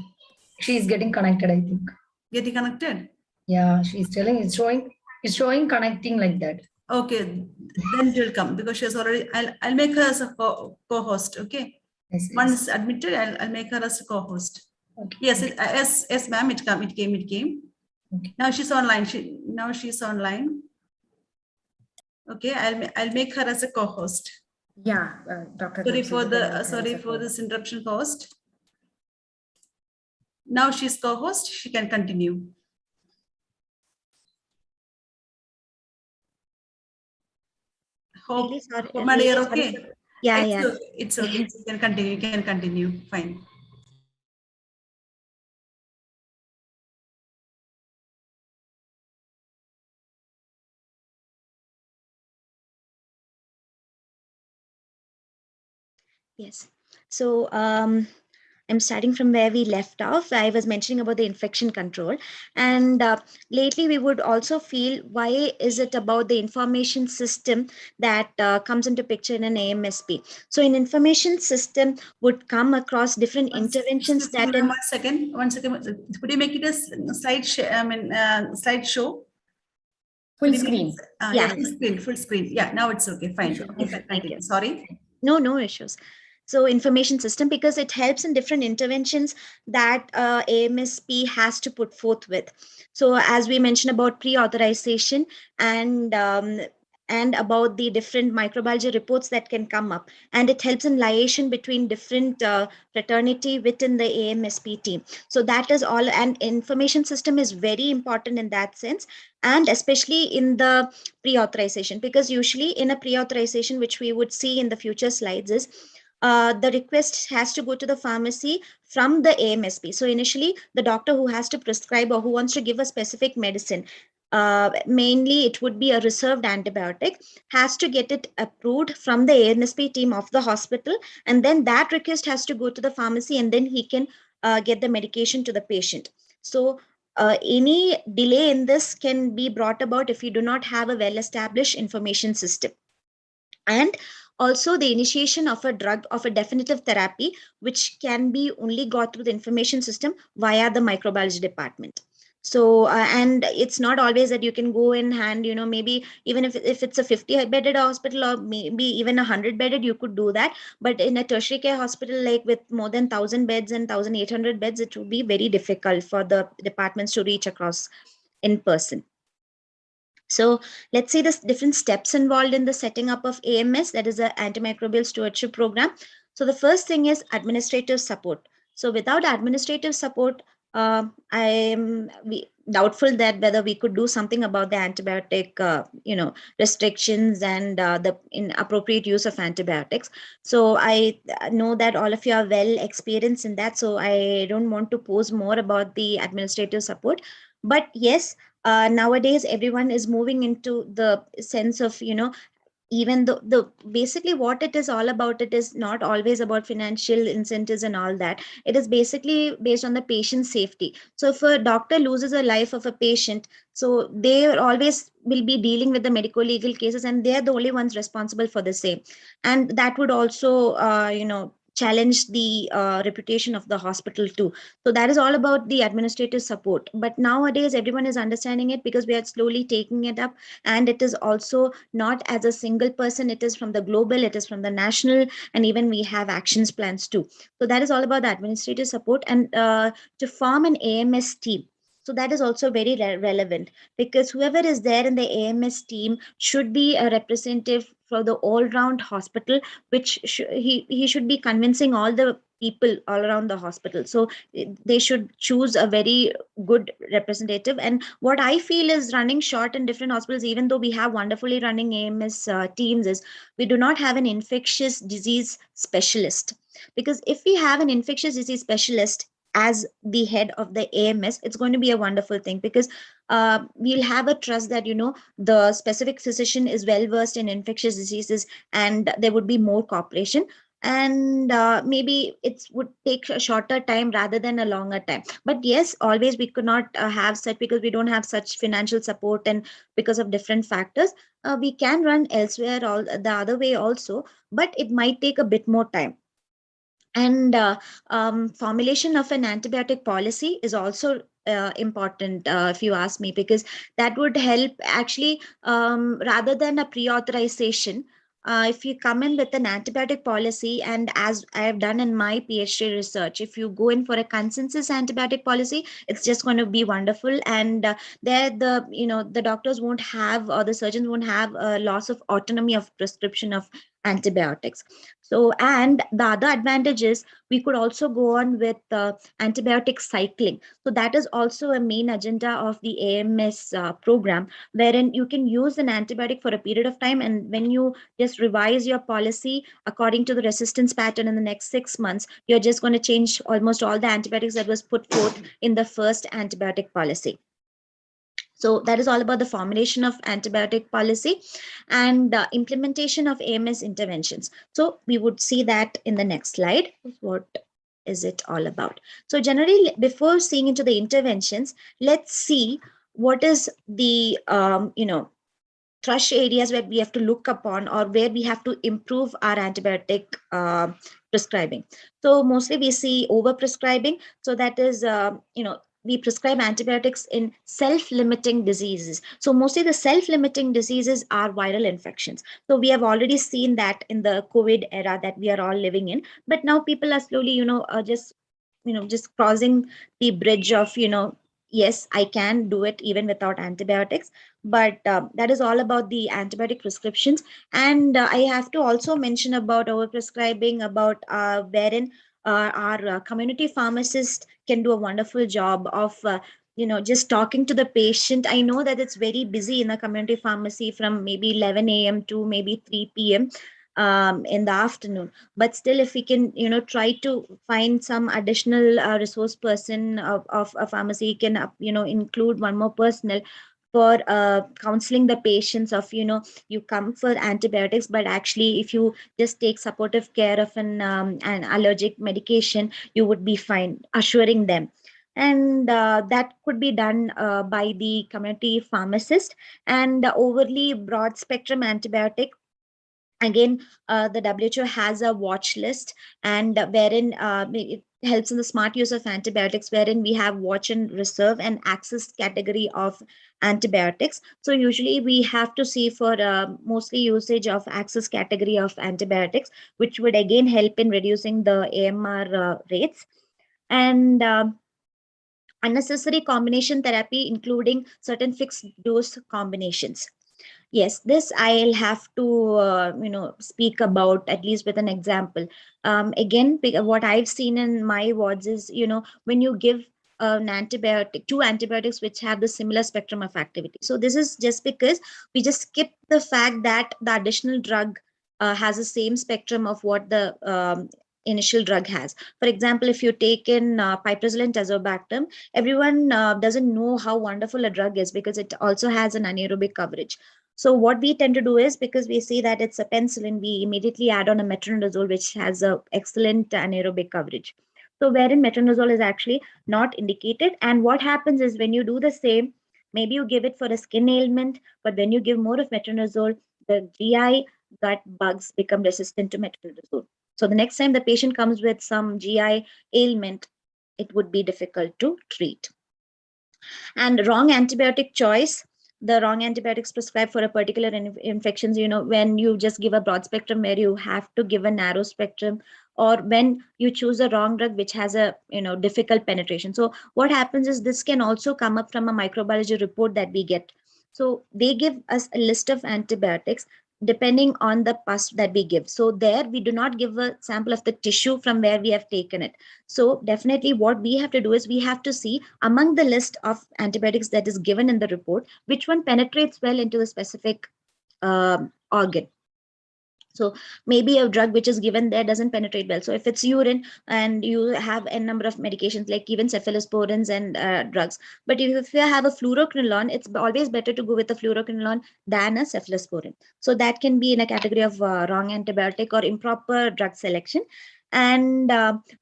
She's getting connected, I think. Getting connected? Yeah, she's telling it's showing connecting like that. Okay, then it will come because she has already. I'll make her as a co-host. Okay. Yes, Once admitted, I'll make her as a co-host. Okay. Yes, ma'am. It came. Okay. Now she's online. She's online. Okay, I'll make her as a co-host. Yeah, Dr. Sorry for this interruption, host. Now she's co-host, she can continue. Hope, Really sorry. madam, you're Really okay? sorry. Yeah, It's yeah. okay. It's okay. You can continue. You can continue. Fine. Yes. So I'm starting from where we left off. I was mentioning about the infection control, and lately we would also feel, why is it about the information system that comes into picture in an AMSP? So an information system would come across different interventions Excuse me, that. ma'am, 1 second. Could you make it a slide? Slide show. Full screen. Yeah. Full screen. Yeah, now it's okay. Fine. Sure. Okay, Okay, thank you. Sorry. No issues. So information system, because it helps in different interventions that AMSP has to put forth with. So as we mentioned about pre-authorization and about the different microbiology reports that can come up, and it helps in liaison between different fraternity within the AMSP team. So that is all, and information system is very important in that sense, and especially in the pre-authorization, because usually in a pre-authorization, which we would see in the future slides, is the request has to go to the pharmacy from the AMSP. So initially, the doctor who has to prescribe or who wants to give a specific medicine, mainly it would be a reserved antibiotic, has to get it approved from the AMSP team of the hospital, and then that request has to go to the pharmacy, and then he can get the medication to the patient. So any delay in this can be brought about if you do not have a well-established information system. And also the initiation of a drug, of a definitive therapy, which can be only got through the information system via the microbiology department. So and it's not always that you can go in hand, maybe even if it's a 50-bedded hospital, or maybe even 100-bedded, you could do that. But in a tertiary care hospital, like with more than 1,000 beds and 1,800 beds, it would be very difficult for the departments to reach across in person. So let's see the different steps involved in the setting up of AMS, that is an antimicrobial stewardship program. So the first thing is administrative support. So without administrative support, I am doubtful that whether we could do something about the antibiotic, restrictions and the inappropriate use of antibiotics. So I know that all of you are well experienced in that. So I don't want to pose more about the administrative support. But yes, nowadays everyone is moving into the sense of, even though the basically what it is all about, it is not always about financial incentives and all that. It is basically based on the patient's safety. So if a doctor loses a life of a patient, so they always will be dealing with the medical legal cases, and they are the only ones responsible for the same. And that would also challenge the reputation of the hospital too. So that is all about the administrative support. But nowadays everyone is understanding it, because we are slowly taking it up, and it is also not as a single person, it is from the global, it is from the national, and even we have actions plans too. So that is all about the administrative support. And to form an AMS team, so that is also very relevant, because whoever is there in the AMS team should be a representative for the all-round hospital, which he should be convincing all the people all around the hospital. So they should choose a very good representative. And what I feel is running short in different hospitals, even though we have wonderfully running AMS teams, is we do not have an infectious disease specialist. Because if we have an infectious disease specialist as the head of the AMS, it's going to be a wonderful thing, because we'll have a trust that, the specific physician is well versed in infectious diseases, and there would be more cooperation. And maybe it would take a shorter time rather than a longer time. But yes, always we could not have such, because we don't have such financial support, and because of different factors, we can run elsewhere, all the other way also, but it might take a bit more time. And formulation of an antibiotic policy is also important, if you ask me, because that would help actually, rather than a pre-authorization. If you come in with an antibiotic policy, and as I have done in my PhD research, if you go in for a consensus antibiotic policy, it's just going to be wonderful. And there, the doctors won't have, or the surgeons won't have a loss of autonomy of prescription of antibiotics. So, and the other advantage is we could also go on with antibiotic cycling. So that is also a main agenda of the AMS program, wherein you can use an antibiotic for a period of time, and when you just revise your policy according to the resistance pattern in the next 6 months, you're just going to change almost all the antibiotics that was put forth in the first antibiotic policy. So that is all about the formulation of antibiotic policy and the implementation of AMS interventions. So we would see that in the next slide. What is it all about? So generally, before seeing into the interventions, let's see what is the, thrush areas where we have to look upon, or where we have to improve our antibiotic prescribing. So mostly we see over prescribing. So that is, we prescribe antibiotics in self-limiting diseases. So mostly the self-limiting diseases are viral infections. So we have already seen that in the COVID era that we are all living in. But now people are slowly, just crossing the bridge of, yes, I can do it even without antibiotics. But that is all about the antibiotic prescriptions. And I have to also mention about overprescribing, about wherein our community pharmacist can do a wonderful job of just talking to the patient. I know that it's very busy in the community pharmacy from maybe 11 a.m. to maybe 3 p.m. In the afternoon, but still, if we can try to find some additional resource person of a pharmacy, can include one more personnel for counseling the patients of you come for antibiotics, but actually if you just take supportive care of an allergic medication, you would be fine, assuring them. And that could be done by the community pharmacist. And overly broad spectrum antibiotic, again, the WHO has a watch list, and wherein it helps in the smart use of antibiotics, wherein we have watch and reserve and access category of antibiotics. So usually we have to see for mostly usage of access category of antibiotics, which would again help in reducing the AMR rates. And unnecessary combination therapy, including certain fixed dose combinations. Yes, this I'll have to, speak about, at least with an example. Again, what I've seen in my wards is, when you give an antibiotic, 2 antibiotics which have the similar spectrum of activity. So this is just because we just skip the fact that the additional drug has the same spectrum of what the initial drug has. For example, if you take in piperacillin tazobactam, everyone doesn't know how wonderful a drug is because it also has an anaerobic coverage. So what we tend to do is, because we see that it's a penicillin, we immediately add on a metronidazole, which has a excellent anaerobic coverage. So wherein metronidazole is actually not indicated. And what happens is, when you do the same, maybe you give it for a skin ailment, but when you give more of metronidazole, the GI gut bugs become resistant to metronidazole. So the next time the patient comes with some GI ailment, it would be difficult to treat. And wrong antibiotic choice. The wrong antibiotics prescribed for a particular infections, when you just give a broad spectrum where you have to give a narrow spectrum, or when you choose a wrong drug which has a difficult penetration. So what happens is, this can also come up from a microbiology report that we get. So they give us a list of antibiotics depending on the pus that we give. So there we do not give a sample of the tissue from where we have taken it. So definitely what we have to do is, we have to see among the list of antibiotics that is given in the report, which one penetrates well into the specific organ. So maybe a drug which is given there doesn't penetrate well. So if it's urine and you have a number of medications like even cephalosporins and drugs, but if you have a fluoroquinolone, it's always better to go with a fluoroquinolone than a cephalosporin. So that can be in a category of wrong antibiotic or improper drug selection. And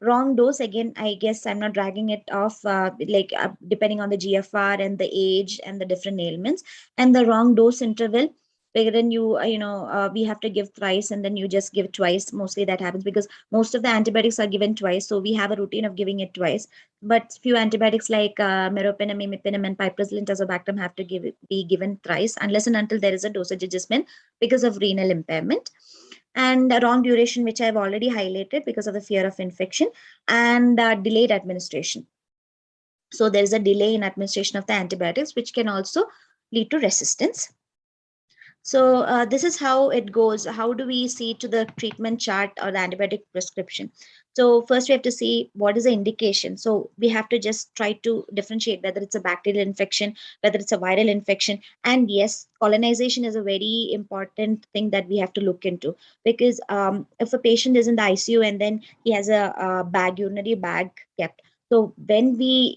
wrong dose, again, I guess I'm not dragging it off, depending on the GFR and the age and the different ailments. And the wrong dose interval, wherein we have to give thrice and then you just give twice. Mostly that happens because most of the antibiotics are given twice. So we have a routine of giving it twice. But few antibiotics like meropenem, imipenem, and piperacillin tazobactam have to be given thrice, unless and until there is a dosage adjustment because of renal impairment. And a wrong duration, which I've already highlighted because of the fear of infection, and delayed administration. So there is a delay in administration of the antibiotics, which can also lead to resistance. So this is how it goes. How do we see to the treatment chart or the antibiotic prescription? So first we have to see what is the indication. So we have to just try to differentiate whether it's a bacterial infection, whether it's a viral infection. And yes, colonization is a very important thing that we have to look into, because if a patient is in the ICU and then he has a bag, urinary bag kept. So when we,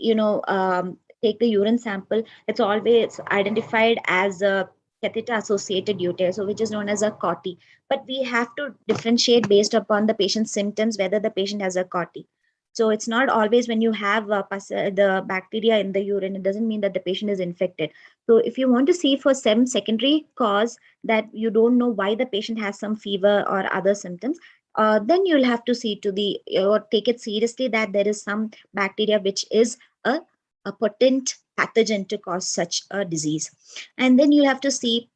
take the urine sample, it's always identified as a catheter associated UTI, so which is known as a COTI. But we have to differentiate based upon the patient's symptoms whether the patient has a COTI. So it's not always when you have the bacteria in the urine, it doesn't mean that the patient is infected. So if you want to see for some secondary cause that you don't know why the patient has some fever or other symptoms, then you'll have to see to the or take it seriously that there is some bacteria which is a potent pathogen to cause such a disease. And then you have to see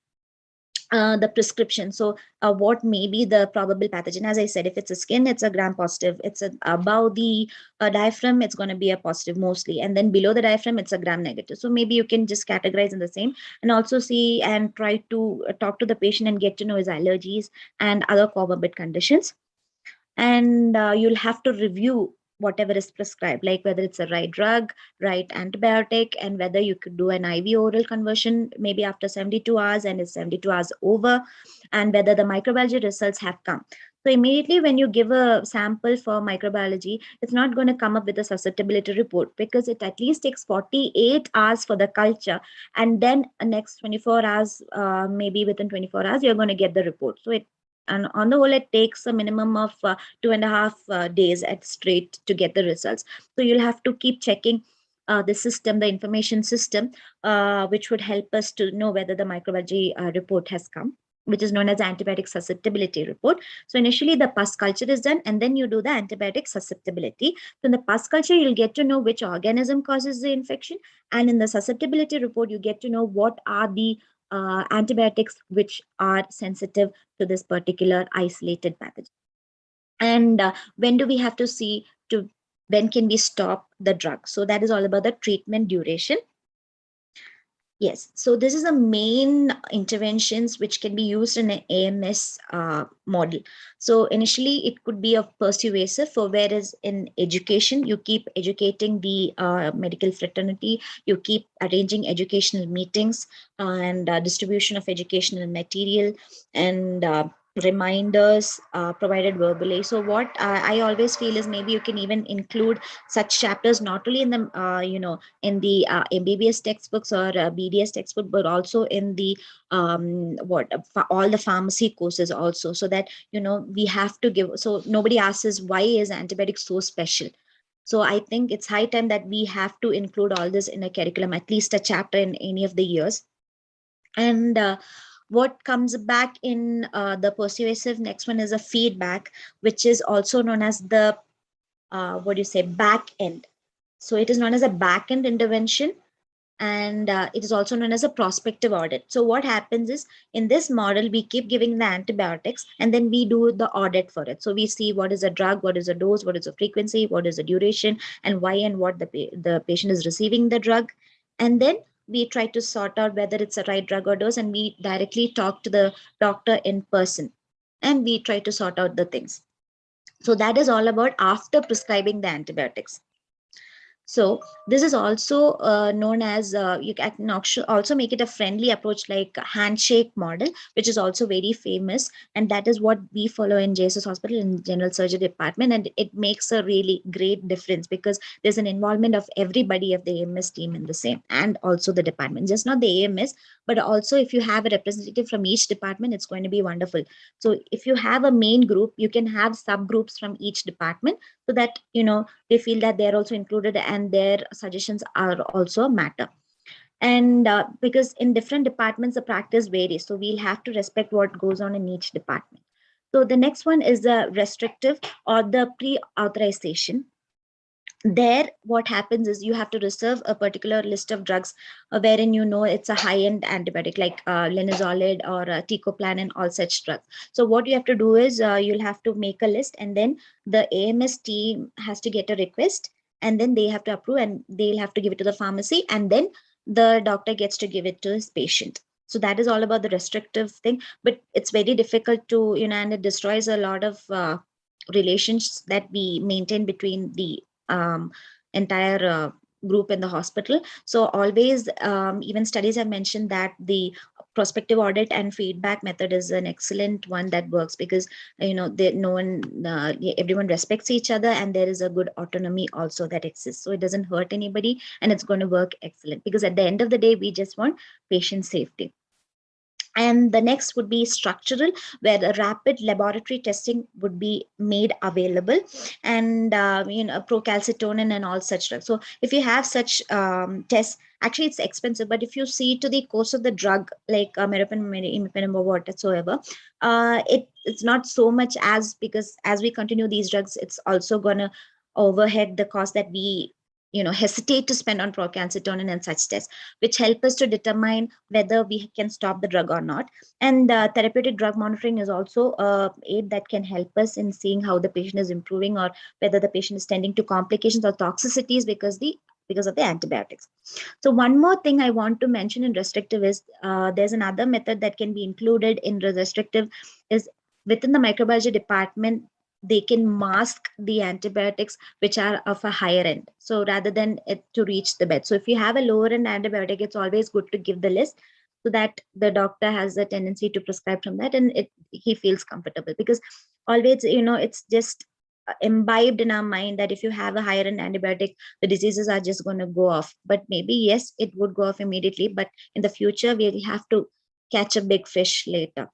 the prescription. So what may be the probable pathogen? As I said, if it's a skin, it's a gram positive. It's above the diaphragm, it's going to be a positive mostly. And then below the diaphragm, it's a gram negative. So maybe you can just categorize in the same, and also see and try to talk to the patient and get to know his allergies and other comorbid conditions. And you'll have to review whatever is prescribed, like whether it's a right drug, right antibiotic, and whether you could do an IV oral conversion maybe after 72 hours and it's 72 hours over, and whether the microbiology results have come. So immediately when you give a sample for microbiology, it's not going to come up with a susceptibility report, because it at least takes 48 hours for the culture, and then next 24 hours, maybe within 24 hours, you're going to get the report. So and on the whole, it takes a minimum of 2.5 days at straight to get the results. So you'll have to keep checking the system, the information system, which would help us to know whether the microbiology report has come, which is known as antibiotic susceptibility report. So initially the pus culture is done, and then you do the antibiotic susceptibility. So in the pus culture, you'll get to know which organism causes the infection. And in the susceptibility report, you get to know what are the antibiotics which are sensitive to this particular isolated pathogen. And when do we have to see to when can we stop the drug? So that is all about the treatment duration. Yes, so this is the main interventions which can be used in an AMS model. So initially it could be a persuasive, for whereas in education, you keep educating the medical fraternity, you keep arranging educational meetings and distribution of educational material and reminders provided verbally. So what I always feel is maybe you can even include such chapters not only in the in the MBBS textbooks or BDS textbook, but also in the all the pharmacy courses also, so that we have to give. So nobody asks us why is antibiotics so special. So I think it's high time that we have to include all this in a curriculum, at least a chapter in any of the years. And what comes back in the persuasive, next one is a feedback, which is also known as the back end. So it is known as a back end intervention, and it is also known as a prospective audit. So what happens is, in this model, we keep giving the antibiotics and then we do the audit for it. So we see what is a drug, what is a dose, what is the frequency, what is the duration, and why and what the patient is receiving the drug. And then we try to sort out whether it's a right drug or dose, and we directly talk to the doctor in person and we try to sort out the things. So that is all about after prescribing the antibiotics. So this is also known as, you can also make it a friendly approach, like a handshake model, which is also very famous. And that is what we follow in JSS Hospital in General Surgery Department. And it makes a really great difference, because there's an involvement of everybody of the AMS team in the same, and also the department, just not the AMS, but also if you have a representative from each department, it's going to be wonderful. So if you have a main group, you can have subgroups from each department, so that they feel that they're also included and their suggestions are also a matter. And because in different departments the practice varies, so we'll have to respect what goes on in each department. So the next one is the restrictive or the pre-authorization. There what happens is you have to reserve a particular list of drugs wherein it's a high-end antibiotic, like linezolid or teicoplanin and all such drugs. So what you have to do is you'll have to make a list, and then the AMS team has to get a request, and then they have to approve, and they'll have to give it to the pharmacy, and then the doctor gets to give it to his patient. So that is all about the restrictive thing, but it's very difficult to, and it destroys a lot of relations that we maintain between the entire group in the hospital. So always, even studies have mentioned that the prospective audit and feedback method is an excellent one that works, because everyone respects each other, and there is a good autonomy also that exists. So it doesn't hurt anybody, and it's going to work excellent, because at the end of the day, we just want patient safety. And the next would be structural, where the rapid laboratory testing would be made available, and procalcitonin and all such drugs. So if you have such tests, actually it's expensive, but if you see to the cost of the drug, like meropenem or whatsoever, it's not so much, because as we continue these drugs, it's also gonna overhead the cost that we hesitate to spend on procalcitonin and such tests, which help us to determine whether we can stop the drug or not. And therapeutic drug monitoring is also a aid that can help us in seeing how the patient is improving, or whether the patient is tending to complications or toxicities because of the antibiotics. So one more thing I want to mention in restrictive is there's another method that can be included in restrictive, is within the microbiology department, they can mask the antibiotics which are of a higher end, so rather than it to reach the bed. So if you have a lower end antibiotic, it's always good to give the list, so that the doctor has a tendency to prescribe from that, and he feels comfortable, because always it's just imbibed in our mind that if you have a higher end antibiotic, the diseases are just going to go off. But maybe yes, it would go off immediately, but in the future we'll have to catch a big fish later.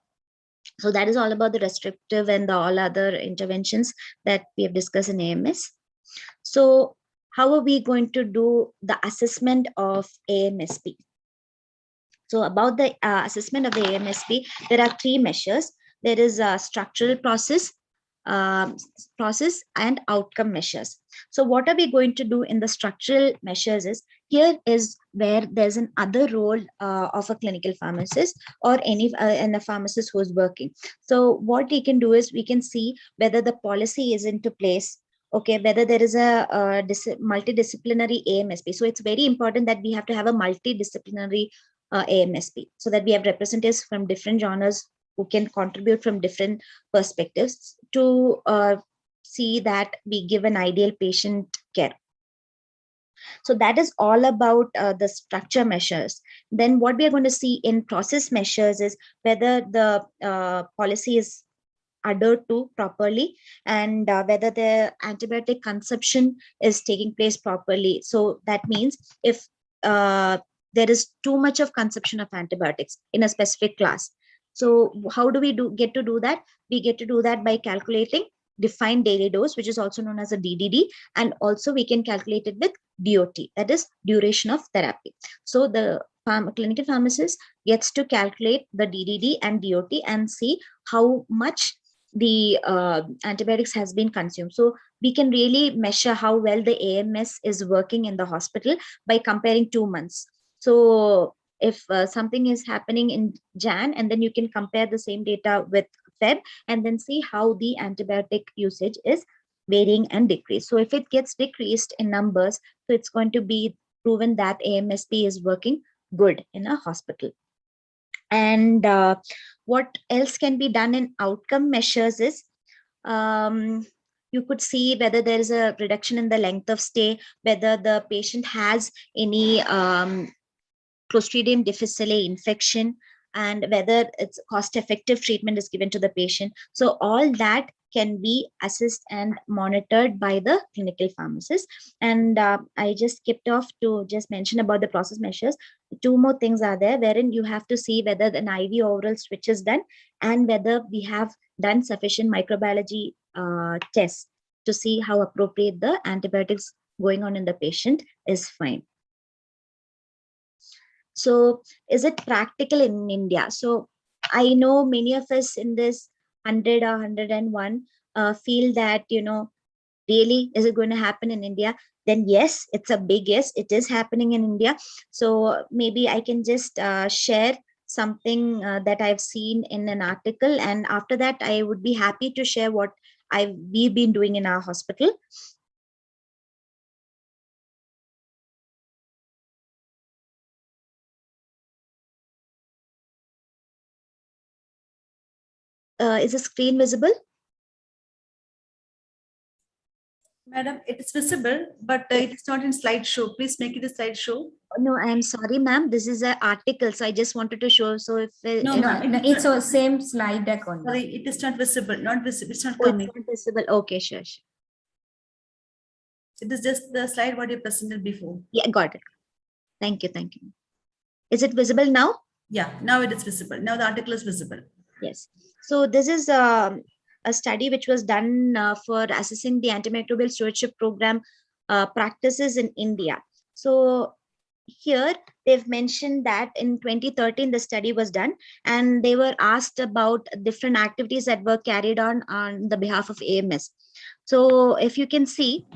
So that is all about the restrictive and the all other interventions that we have discussed in AMS. So how are we going to do the assessment of AMSP? So about the assessment of the AMSP, there are three measures. There is a structural process and outcome measures. So what are we going to do in the structural measures is, here is where there's an other role of a clinical pharmacist or and a pharmacist who is working. So what we can do is, we can see whether the policy is into place, okay, whether there is a multidisciplinary AMSP. So it's very important that we have to have a multidisciplinary AMSP, so that we have representatives from different genres who can contribute from different perspectives to see that we give an ideal patient care. So that is all about the structure measures. Then what we are going to see in process measures is whether the policy is adhered to properly, and whether the antibiotic consumption is taking place properly. So that means if there is too much of consumption of antibiotics in a specific class. So how do we get to do that? We get to do that by calculating defined daily dose, which is also known as a DDD, and also we can calculate it with DOT, that is duration of therapy. So the clinical pharmacist gets to calculate the DDD and DOT and see how much the antibiotics has been consumed. So we can really measure how well the AMS is working in the hospital by comparing 2 months. So if something is happening in Jan, and then you can compare the same data with Feb, and then see how the antibiotic usage is varying and decreased. So if it gets decreased in numbers, so it's going to be proven that AMSP is working good in a hospital. And what else can be done in outcome measures is, you could see whether there is a reduction in the length of stay, whether the patient has any Clostridium difficile infection, and whether it's cost-effective treatment is given to the patient. So all that can be assessed and monitored by the clinical pharmacist. And I just skipped off to just mention about the process measures. 2 more things are there, wherein you have to see whether an IV oral switch is done, and whether we have done sufficient microbiology tests to see how appropriate the antibiotics going on in the patient is fine. So is it practical in India? So I know many of us in this 100 or 101 feel that, really, is it going to happen in India? Then yes, it's a big yes, it is happening in India. So maybe I can just share something that I've seen in an article, and after that I would be happy to share what we've been doing in our hospital. Is the screen visible? Madam, it is visible, but it is not in slideshow. Please make it a slideshow. No, I'm sorry, ma'am. This is an article, so I just wanted to show. So if No, No, ma'am, no, it's a same slide deck only. sorry, it is not visible. Not visible. It's not oh, coming. it's not visible. Okay, sure. It is just the slide what you presented before. Yeah, got it. Thank you. Thank you. Is it visible now? Yeah, now it is visible. Now the article is visible. Yes. So this is a study which was done for assessing the antimicrobial stewardship program practices in India. So here they've mentioned that in 2013 the study was done, and they were asked about different activities that were carried on the behalf of AMS. So if you can see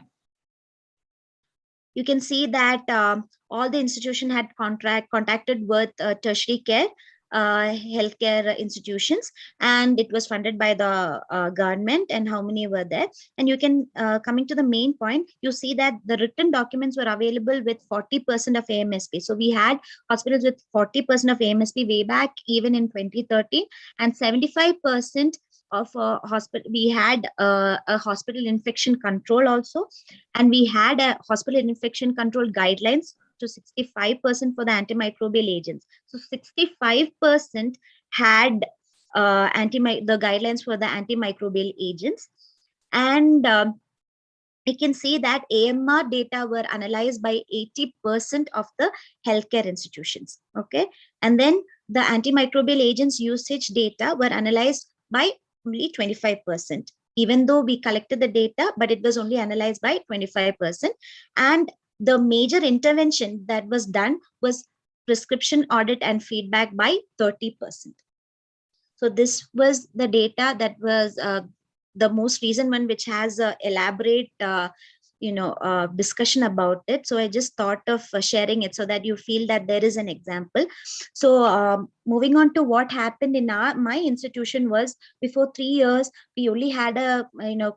that all the institution had contacted with tertiary care healthcare institutions, and it was funded by the government, and how many were there. And you can coming to the main point, you see that the written documents were available with 40% of AMSP. So we had hospitals with 40% of AMSP way back even in 2013, and 75% of hospital, we had a hospital infection control also, and we had a hospital infection control guidelines to 65% for the antimicrobial agents. So 65% had the guidelines for the antimicrobial agents. And you can see that AMR data were analyzed by 80% of the healthcare institutions. Okay. And then the antimicrobial agents usage data were analyzed by only 25%. Even though we collected the data, but it was only analyzed by 25%. And the major intervention that was done was prescription audit and feedback by 30%. So this was the data that was the most recent one, which has elaborate discussion about it. So I just thought of sharing it so that you feel that there is an example. So moving on to what happened in my institution was, before 3 years we only had a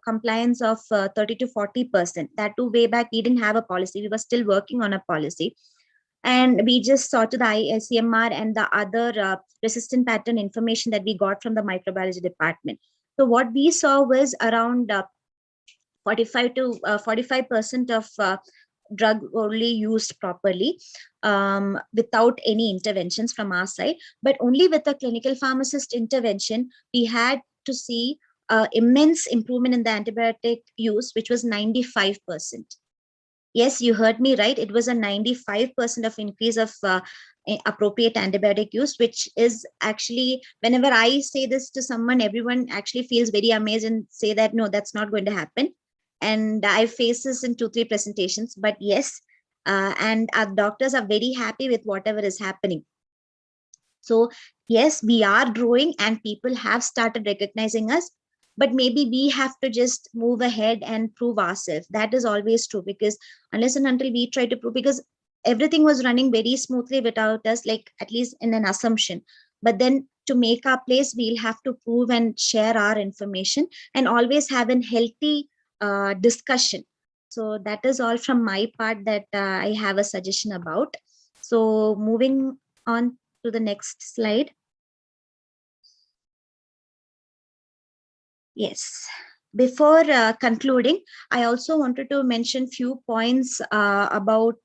compliance of 30 to 40%. That too way back we didn't have a policy. We were still working on a policy, and we just saw to the ICMR and the other resistant pattern information that we got from the microbiology department. So what we saw was around 45 to 45% of drug only used properly without any interventions from our side. But only with the clinical pharmacist intervention, we had to see immense improvement in the antibiotic use, which was 95%. Yes, you heard me right. It was a 95% of increase of appropriate antibiotic use, which is actually, whenever I say this to someone, everyone actually feels very amazed and say that, no, that's not going to happen. And I face this in 2-3 presentations, but yes, and our doctors are very happy with whatever is happening. So yes, we are growing and people have started recognizing us, but maybe we have to just move ahead and prove ourselves. That is always true, because unless and until we try to prove, because everything was running very smoothly without us, like at least in an assumption. But then to make our place, we'll have to prove and share our information and always have a healthy discussion. So that is all from my part that I have a suggestion about. So moving on to the next slide. Yes. Before concluding, I also wanted to mention few points about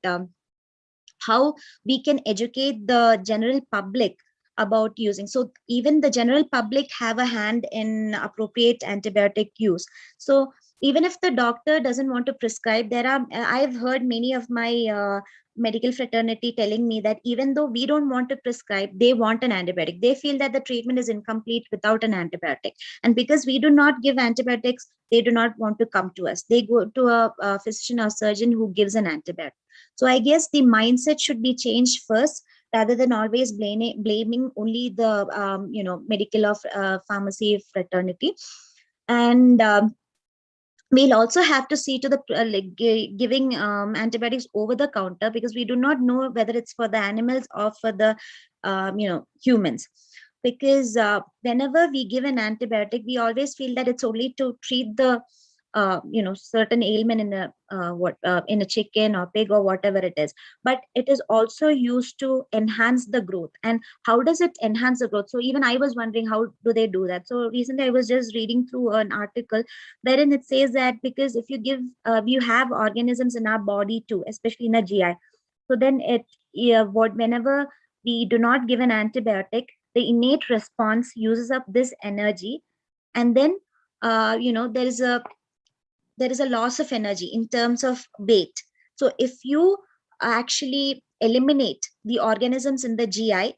how we can educate the general public about using. So even the general public have a hand in appropriate antibiotic use. So even if the doctor doesn't want to prescribe, I've heard many of my medical fraternity telling me that even though we don't want to prescribe, they want an antibiotic. They feel that the treatment is incomplete without an antibiotic. And because we do not give antibiotics, they do not want to come to us. They go to a physician or surgeon who gives an antibiotic. So I guess the mindset should be changed first, rather than always blaming only the medical of pharmacy fraternity. And we'll also have to see to the giving antibiotics over the counter, because we do not know whether it's for the animals or for the humans. Because whenever we give an antibiotic, we always feel that it's only to treat the certain ailment in in a chicken or pig or whatever it is, but it is also used to enhance the growth. And how does it enhance the growth? So even I was wondering, how do they do that? So recently I was just reading through an article wherein it says that because if you give you have organisms in our body too, especially in a GI, so then whenever we do not give an antibiotic, the innate response uses up this energy, and then there is a loss of energy in terms of weight. So if you actually eliminate the organisms in the GI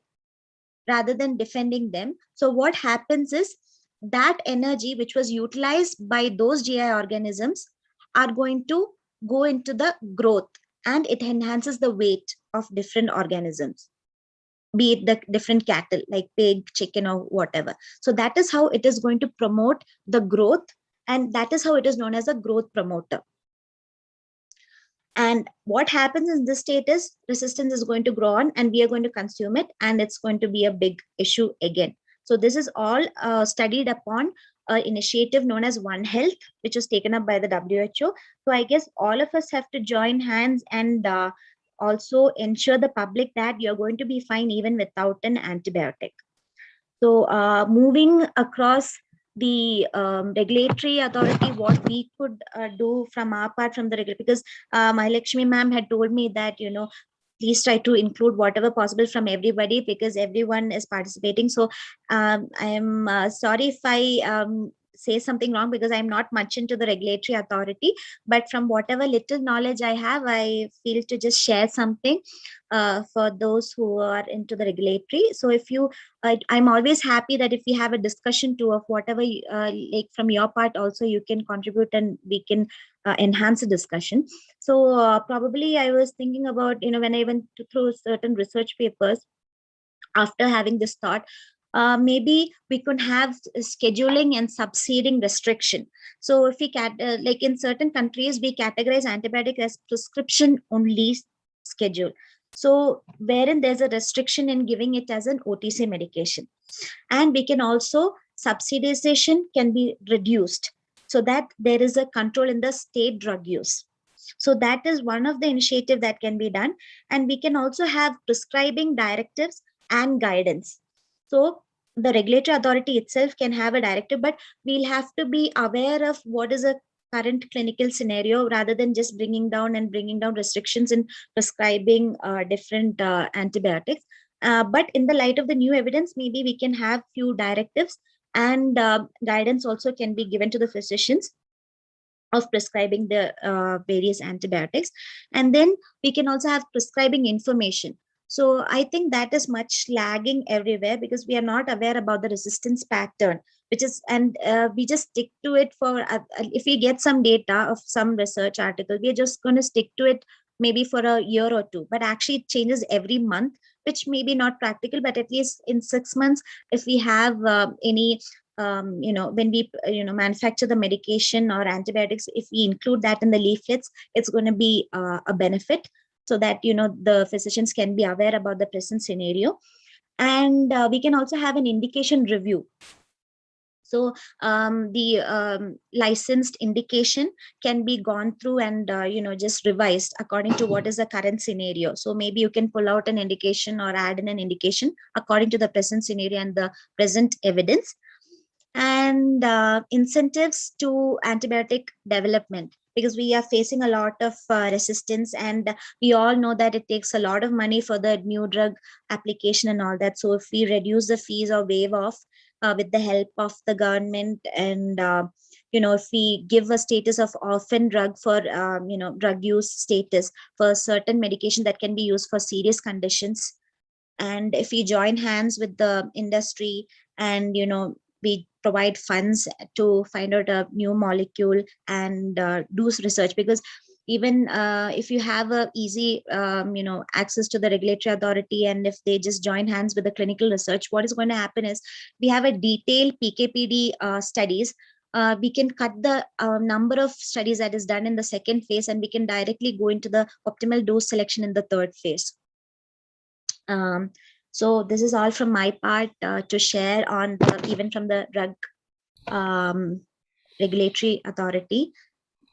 rather than defending them, so what happens is that energy which was utilized by those GI organisms are going to go into the growth, and it enhances the weight of different organisms, be it the different cattle like pig, chicken, or whatever. So that is how it is going to promote the growth, and that is how it is known as a growth promoter. And what happens in this state is resistance is going to grow on, and we are going to consume it, and it's going to be a big issue again. So this is all studied upon an initiative known as One Health, which was taken up by the WHO. So I guess all of us have to join hands and also ensure the public that you're going to be fine even without an antibiotic. So moving across the regulatory authority, what we could do from our part, from the regulator, because my Lakshmi ma'am had told me that, please try to include whatever possible from everybody because everyone is participating. So I'm sorry if I say something wrong because I'm not much into the regulatory authority, but from whatever little knowledge I have, I feel to just share something for those who are into the regulatory. So if you, I'm always happy that if we have a discussion too of whatever, like from your part also, you can contribute and we can enhance the discussion. So probably I was thinking about, when I went through certain research papers, after having this thought, maybe we could have scheduling and subsiding restriction. So if we like in certain countries, we categorize antibiotic as prescription only schedule. So wherein there's a restriction in giving it as an OTC medication. And we can also, subsidization can be reduced so that there is a control in the state drug use. So that is one of the initiatives that can be done. And we can also have prescribing directives and guidance. So the regulatory authority itself can have a directive, but we'll have to be aware of what is a current clinical scenario rather than just bringing down restrictions in prescribing different antibiotics. But in the light of the new evidence, maybe we can have few directives and guidance also can be given to the physicians of prescribing the various antibiotics. And then we can also have prescribing information. So I think that is much lagging everywhere because we are not aware about the resistance pattern, which is, and we just stick to it for, if we get some data of some research article, we're just going to stick to it maybe for a year or two, but actually it changes every month, which may be not practical, but at least in 6 months, if we have any when we manufacture the medication or antibiotics, if we include that in the leaflets, it's going to be a benefit so that the physicians can be aware about the present scenario. And we can also have an indication review. So the licensed indication can be gone through and just revised according to what is the current scenario. So maybe you can pull out an indication or add in an indication according to the present scenario and the present evidence. And incentives to antibiotic development, because we are facing a lot of resistance, and we all know that it takes a lot of money for the new drug application and all that. So if we reduce the fees or waive off with the help of the government, and if we give a status of orphan drug for drug use status for certain medication that can be used for serious conditions, and if we join hands with the industry and we provide funds to find out a new molecule and do research, because even if you have a easy access to the regulatory authority, and if they just join hands with the clinical research, what is going to happen is we have a detailed PKPD studies. We can cut the number of studies that is done in the second phase, and we can directly go into the optimal dose selection in the third phase. So this is all from my part to share on even from the drug regulatory authority.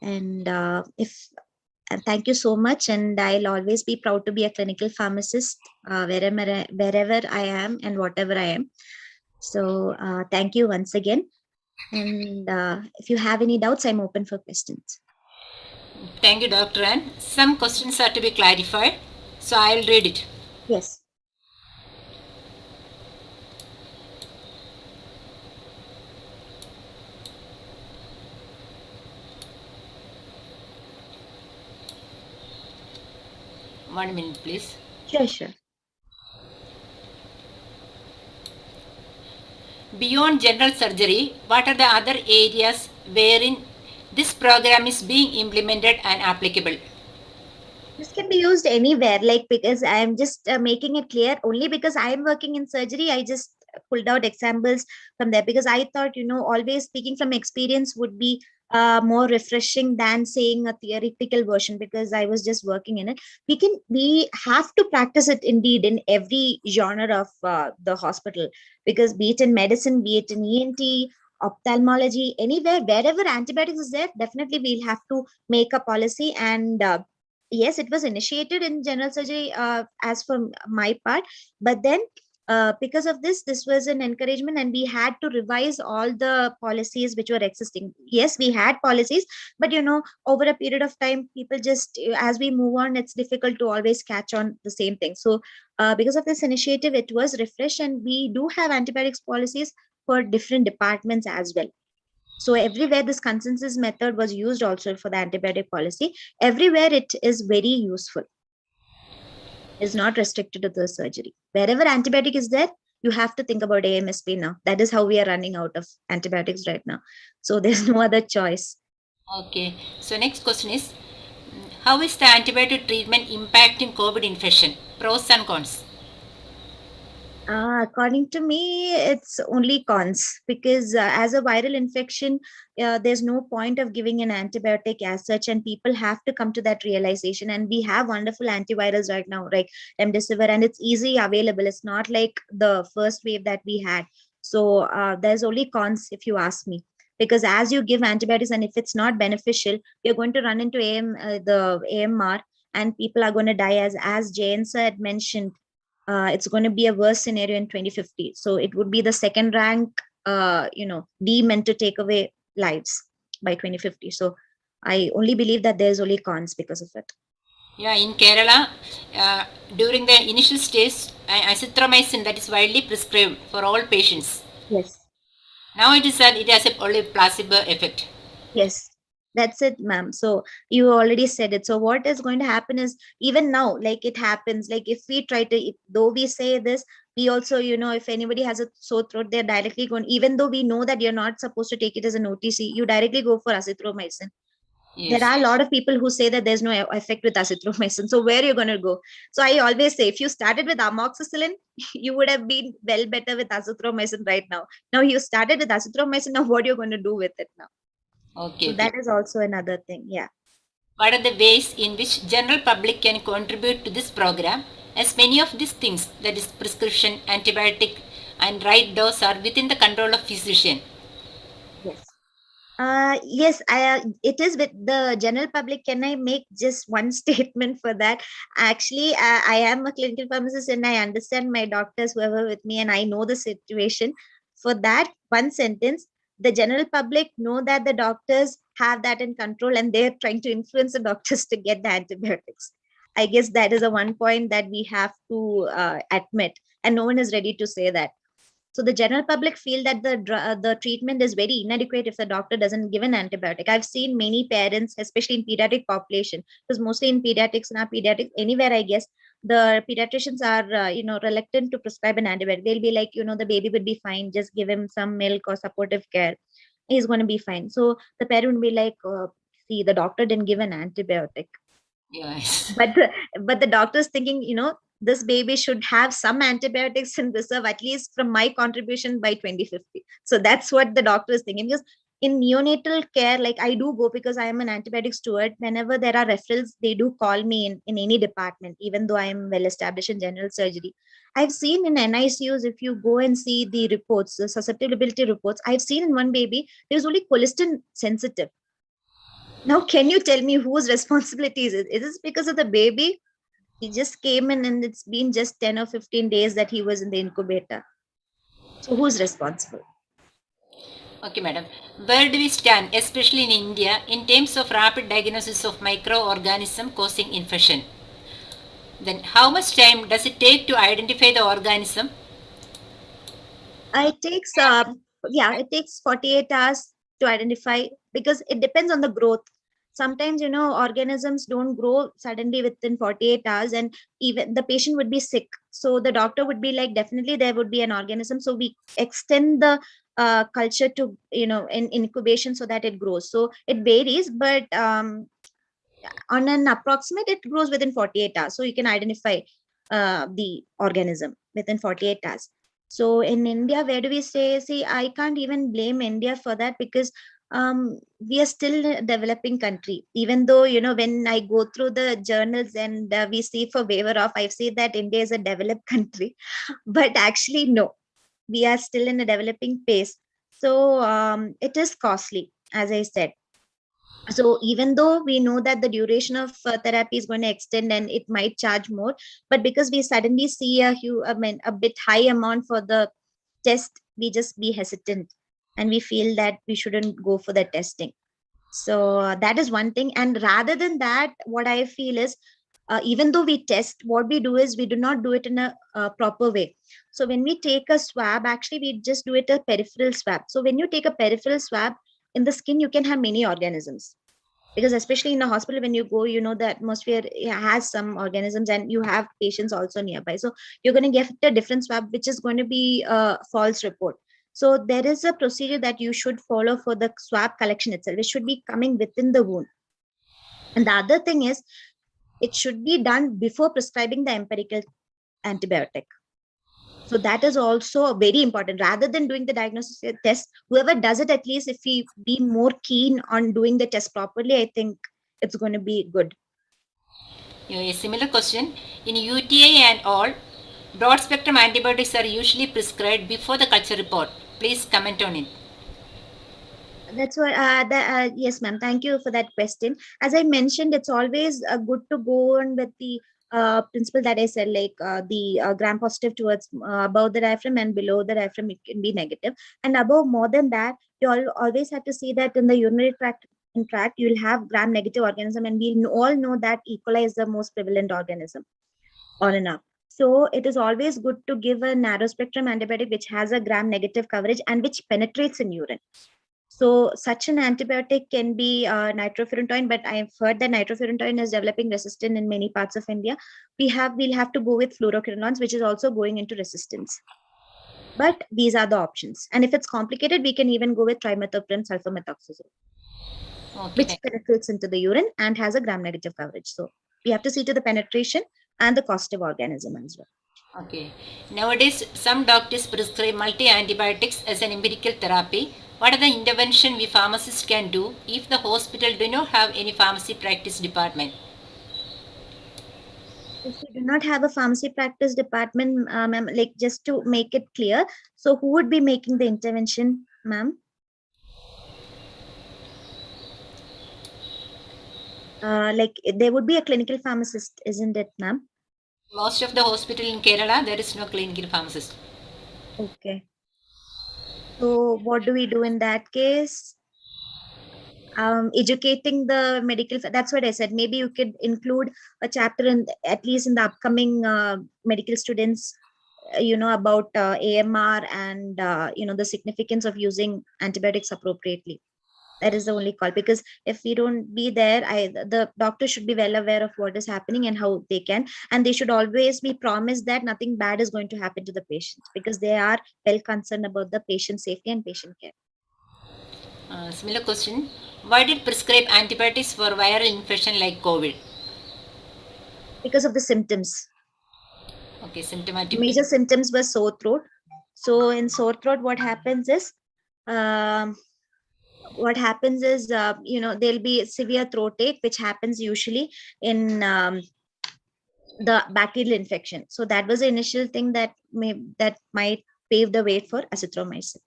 And thank you so much. And I'll always be proud to be a clinical pharmacist wherever I am and whatever I am. So thank you once again. And if you have any doubts, I'm open for questions. Thank you, Dr. Ann. Some questions are to be clarified, so I'll read it. Yes. One minute, please. Sure. Beyond general surgery, what are the other areas wherein this program is being implemented and applicable? This can be used anywhere, like, because I'm just making it clear only because I'm working in surgery. I just pulled out examples from there because I thought, always speaking from experience would be more refreshing than saying a theoretical version, because I was just working in it. We have to practice it indeed in every genre of the hospital, because be it in medicine, be it in ENT, ophthalmology, anywhere, wherever antibiotics is there, definitely we'll have to make a policy. And yes, it was initiated in general surgery as for my part, but then because of this was an encouragement, and we had to revise all the policies which were existing. Yes, we had policies, but over a period of time, people just, as we move on, it's difficult to always catch on the same thing. So because of this initiative, it was refreshed, and we do have antibiotics policies for different departments as well. So everywhere this consensus method was used also for the antibiotic policy. Everywhere it is very useful. Is not restricted to the surgery. Wherever antibiotic is there, you have to think about AMSP now. That is how we are running out of antibiotics right now. So there's no other choice. Okay. So next question is, how is the antibiotic treatment impacting COVID infection? Pros and cons. According to me, it's only cons, because as a viral infection, there's no point of giving an antibiotic as such, and people have to come to that realization. And we have wonderful antivirals right now, like remdesivir, and it's easily available. It's not like the first wave that we had. So there's only cons, if you ask me, because as you give antibiotics, and if it's not beneficial, you're going to run into the AMR, and people are going to die, as Jain sir had mentioned. It's going to be a worse scenario in 2050. So it would be the second rank, meant to take away lives by 2050. So I only believe that there's only cons because of it. Yeah, in Kerala, during the initial stage, azithromycin that is widely prescribed for all patients. Yes. Now it has only placebo effect. Yes. That's it, ma'am. So you already said it. So what is going to happen is, even now, like it happens, like if we try to, though we say this, we also, if anybody has a sore throat, they're directly going, even though we know that you're not supposed to take it as an OTC, you directly go for azithromycin. Yes. There are a lot of people who say that there's no effect with azithromycin. So where are you going to go? So I always say, if you started with amoxicillin, you would have been well better with azithromycin right now. Now you started with azithromycin, now what are you going to do with it now? Okay. So that is also another thing. Yeah. What are the ways in which general public can contribute to this program, as many of these things, that is prescription, antibiotic, and right dose, are within the control of physician? Yes. Yes, it is with the general public. Can I make just one statement for that? Actually, I am a clinical pharmacist, and I understand my doctors, whoever with me, and I know the situation. For that one sentence, the general public know that the doctors have that in control, and they're trying to influence the doctors to get the antibiotics. I guess that is a one point that we have to admit, and no one is ready to say that. So the general public feel that the treatment is very inadequate if the doctor doesn't give an antibiotic. I've seen many parents, especially in pediatric population, because mostly in pediatrics, anywhere, I guess, the pediatricians are, reluctant to prescribe an antibiotic. They'll be like, the baby would be fine. Just give him some milk or supportive care. He's going to be fine. So the parent will be like, see, the doctor didn't give an antibiotic. Yes. But the doctor's thinking, this baby should have some antibiotics in reserve, at least from my contribution by 2050. So that's what the doctor is thinking, because in neonatal care, like I do go because I am an antibiotic steward. Whenever there are referrals, they do call me in any department, even though I am well established in general surgery. I've seen in NICUs, if you go and see the reports, the susceptibility reports, I've seen in one baby, there's only colistin sensitive. Now, can you tell me whose responsibility is it? Is this because of the baby? He just came in and it's been just 10 or 15 days that he was in the incubator. So who's responsible? Okay, madam. Where do we stand, especially in India, in terms of rapid diagnosis of microorganism causing infection? Then how much time does it take to identify the organism? It takes 48 hours to identify, because it depends on the growth. Sometimes, organisms don't grow suddenly within 48 hours, and even the patient would be sick. So the doctor would be like, definitely there would be an organism. So we extend the culture to, in incubation so that it grows. So it varies, but on an approximate, it grows within 48 hours. So you can identify the organism within 48 hours. So in India, where do we stay? See, I can't even blame India for that, because we are still a developing country. Even though, when I go through the journals and we see for waiver off, I've seen that India is a developed country. But actually, no, we are still in a developing pace. So it is costly, as I said. So even though we know that the duration of therapy is going to extend and it might charge more, but because we suddenly see a bit high amount for the test, we just be hesitant and we feel that we shouldn't go for the testing. So that is one thing. And rather than that, what I feel is, even though we test, what we do is we do not do it in a proper way. So when we take a swab, actually we just do it a peripheral swab. So when you take a peripheral swab, in the skin, you can have many organisms, because especially in a hospital, when you go, the atmosphere has some organisms and you have patients also nearby. So you're going to get a different swab, which is going to be a false report. So there is a procedure that you should follow for the swab collection itself. It should be coming within the wound. And the other thing is, it should be done before prescribing the empirical antibiotic. So that is also very important. Rather than doing the diagnosis test, whoever does it, at least if we be more keen on doing the test properly, I think it's going to be good. A similar question. In UTI and all, broad spectrum antibiotics are usually prescribed before the culture report. Please comment on it. That's why, yes, ma'am. Thank you for that question. As I mentioned, it's always good to go on with the principle that I said, like the gram positive towards above the diaphragm and below the diaphragm, it can be negative. And above more than that, you always have to see that in the urinary tract, you'll have gram negative organism. And we all know that E. coli is the most prevalent organism on and up. So it is always good to give a narrow spectrum antibiotic which has a gram negative coverage and which penetrates in urine. So such an antibiotic can be nitrofurantoin, but I've heard that nitrofurantoin is developing resistance in many parts of India. We'll have to go with fluoroquinolones, which is also going into resistance. But these are the options. And if it's complicated, we can even go with trimethoprim sulfamethoxazole, which penetrates into the urine and has a gram negative coverage. So we have to see to the penetration and the causative organism as well. Okay. Nowadays, some doctors prescribe multi-antibiotics as an empirical therapy. What are the intervention we pharmacists can do if the hospital do not have any pharmacy practice department? If we do not have a pharmacy practice department, ma'am, like just to make it clear, so who would be making the intervention, ma'am? Like there would be a clinical pharmacist, isn't it, ma'am? Most of the hospital in Kerala, there is no clinical pharmacist. Okay. So what do we do in that case? Educating the medical, that's what I said. Maybe you could include a chapter in, at least in the upcoming medical students, about AMR and, the significance of using antibiotics appropriately. That is the only call, because if we don't be there, the doctor should be well aware of what is happening and how they can, and they should always be promised that nothing bad is going to happen to the patient, because they are well concerned about the patient safety and patient care. Similar question. Why did prescribe antibiotics for viral infection like COVID? Because of the symptoms. Okay, symptomatic. Major symptoms were sore throat. So in sore throat, what happens is, what happens is, there'll be severe throat ache, which happens usually in the bacterial infection. So that was the initial thing that might pave the way for azithromycin.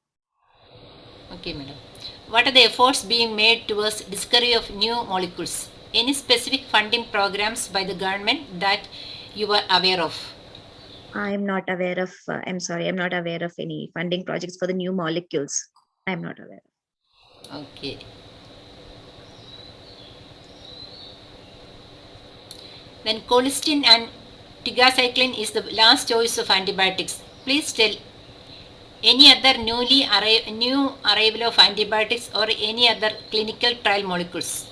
Okay, madam. What are the efforts being made towards discovery of new molecules? Any specific funding programs by the government that you are aware of? I'm not aware of, I'm sorry, I'm not aware of any funding projects for the new molecules. I'm not aware. Okay. Then colistin and tigacycline is the last choice of antibiotics. Please tell any other new arrival of antibiotics or any other clinical trial molecules.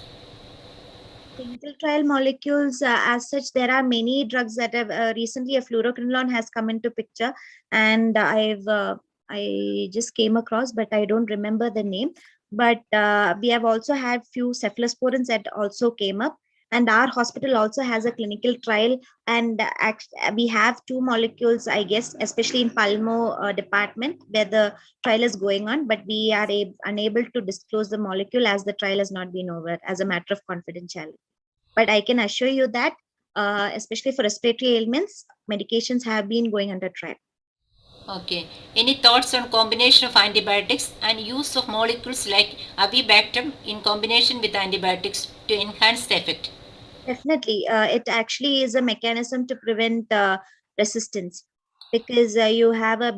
Clinical trial molecules, as such, there are many drugs that have recently a fluoroquinolone has come into picture, and I just came across, but I don't remember the name. But we have also had few cephalosporins that also came up, and our hospital also has a clinical trial, and we have 2 molecules, I guess, especially in pulmo department where the trial is going on, but we are unable to disclose the molecule as the trial has not been over as a matter of confidentiality. But I can assure you that, especially for respiratory ailments, medications have been going under trial. Okay. Any thoughts on combination of antibiotics and use of molecules like avibactam in combination with antibiotics to enhance the effect? Definitely. It actually is a mechanism to prevent resistance, because you have a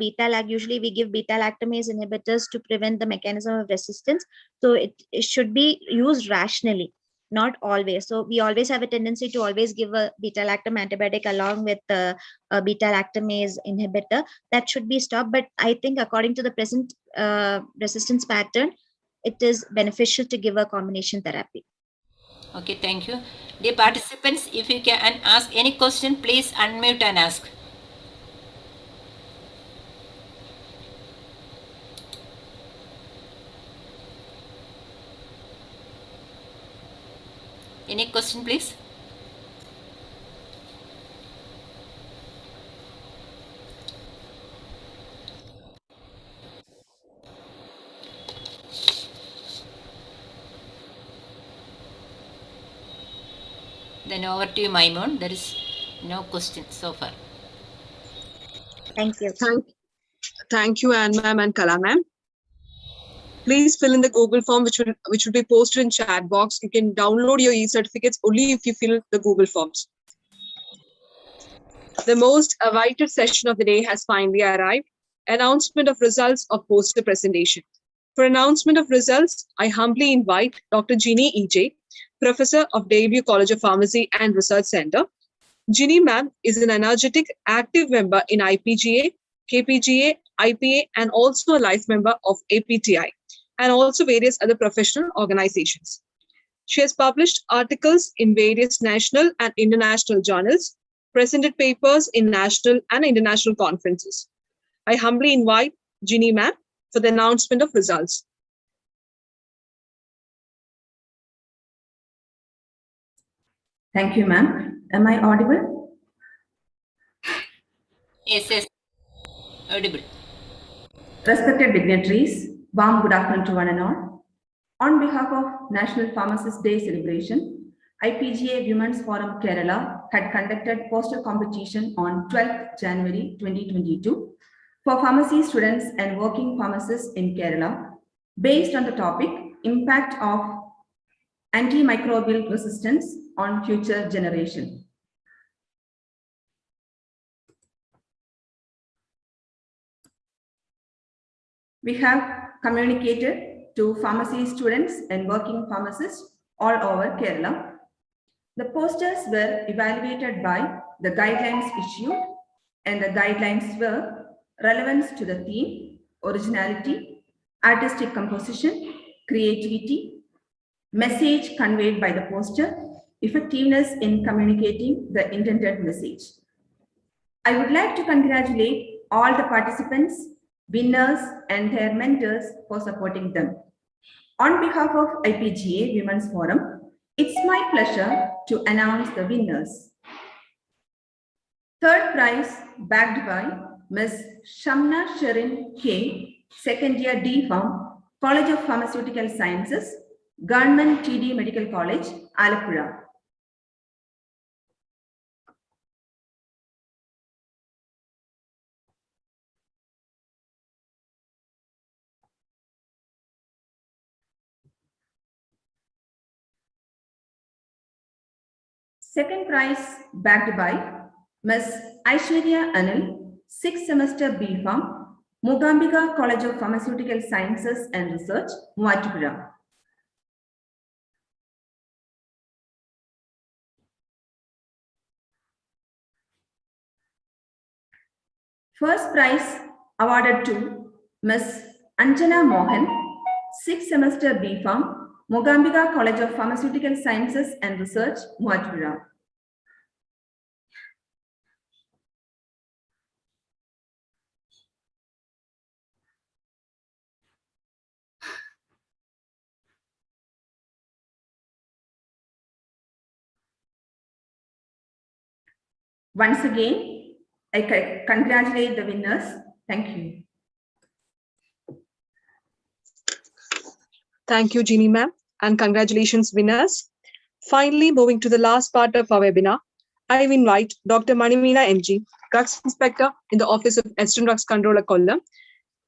usually we give beta-lactamase inhibitors to prevent the mechanism of resistance. So it should be used rationally, not always. So we always have a tendency to always give a beta-lactam antibiotic along with a beta-lactamase inhibitor. That should be stopped. But I think according to the present resistance pattern, it is beneficial to give a combination therapy. Okay, thank you. Dear participants, if you can ask any question, please unmute and ask. Any question, please? Then over to you, Maimon. There is no question so far. Thank you. Thank you, Anne ma'am and Kala ma'am. Please fill in the Google form, which will be posted in chat box. You can download your e-certificates only if you fill the Google forms. The most awaited session of the day has finally arrived. Announcement of results of poster presentation. For announcement of results, I humbly invite Dr. Ginny E.J., Professor of Debut College of Pharmacy and Research Center. Ginny ma'am is an energetic, active member in IPGA, KPGA, IPA, and also a life member of APTI, and also various other professional organizations. She has published articles in various national and international journals, presented papers in national and international conferences. I humbly invite Ginny ma'am for the announcement of results. Thank you, ma'am. Am I audible? Yes, audible. Respected dignitaries, warm good afternoon to one and all. On behalf of National Pharmacist Day celebration, IPGA Women's Forum Kerala had conducted poster competition on 12th January 2022 for pharmacy students and working pharmacists in Kerala, based on the topic Impact of Antimicrobial Resistance on Future Generation. We have communicated to pharmacy students and working pharmacists all over Kerala. The posters were evaluated by the guidelines issued, and the guidelines were relevance to the theme, originality, artistic composition, creativity, message conveyed by the poster, effectiveness in communicating the intended message. I would like to congratulate all the participants, winners, and their mentors for supporting them. On behalf of IPGA Women's Forum, it's my pleasure to announce the winners. Third prize backed by Ms. Shamna Sherin K, second year D Farm, College of Pharmaceutical Sciences, Government TD Medical College, Alappuzha. Second prize backed by Ms. Aishwarya Anil, 6th semester B Pharm, Mugambika College of Pharmaceutical Sciences and Research, Muatupura. First prize awarded to Ms. Anjana Mohan, 6th semester B Pharm, Mugambika College of Pharmaceutical Sciences and Research, Muatupura. Once again, I congratulate the winners. Thank you. Thank you, Jeannie ma'am, and congratulations, winners. Finally, moving to the last part of our webinar, I invite Dr. Manimeena MG, Drugs Inspector in the Office of Assistant Drugs Controller, Kollam.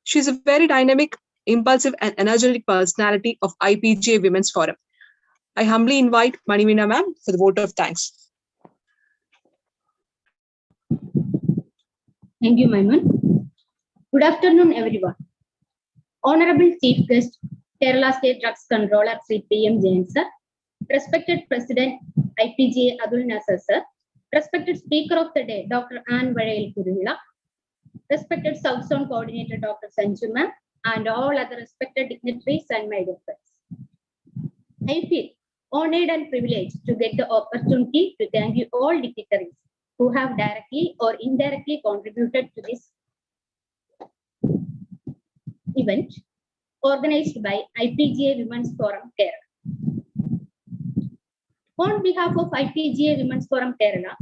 She's a very dynamic, impulsive, and energetic personality of IPGA Women's Forum. I humbly invite Manimeena ma'am for the vote of thanks. Thank you, Maimun. Good afternoon, everyone. Honorable Chief Guest, Kerala State Drugs Controller, Sri PM Jain sir, respected President, IPGA Adul Nasser sir, respected Speaker of the Day, Dr. Ann Varayil Kurula, respected South Zone Coordinator, Dr. Sanju ma'am, and all other respected dignitaries and my dear friends. I feel honored and privileged to get the opportunity to thank you all dignitaries who have directly or indirectly contributed to this event organized by IPGA Women's Forum Kerala. On behalf of IPGA Women's Forum Kerala,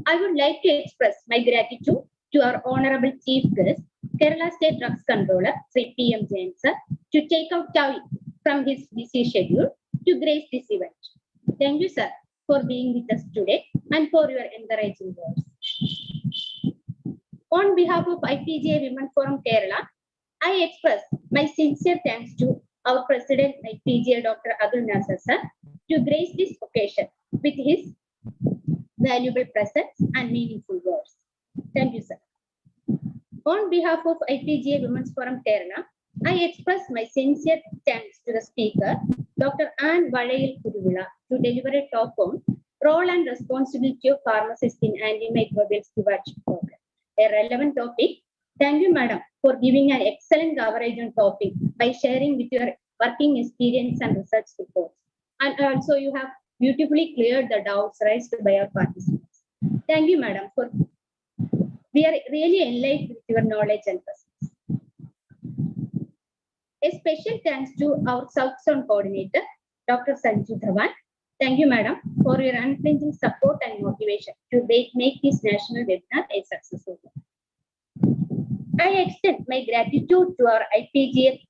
I would like to express my gratitude to our Honorable Chief Guest, Kerala State Drugs Controller, Sri PM Jain sir, to take out time from his busy schedule to grace this event. Thank you, sir, for being with us today and for your encouraging words. On behalf of IPGA Women Forum Kerala, I express my sincere thanks to our President IPGA Dr. Adul Nasser sir to grace this occasion with his valuable presence and meaningful words. Thank you, sir. On behalf of IPGA Women's Forum Kerala, I express my sincere thanks to the speaker, Dr. Ann Varayil Kurula, to deliver a talk on role and responsibility of pharmacists in antimicrobial stewardship program, a relevant topic. Thank you, madam, for giving an excellent coverage on topic by sharing with your working experience and research reports. And also you have beautifully cleared the doubts raised by our participants. Thank you, madam, for we are really enlightened with your knowledge and presence. A special thanks to our South Zone Coordinator, Dr. Sanju Dhawan. Thank you, madam, for your unflinching support and motivation to make this national webinar a successful one. I extend my gratitude to our IPGA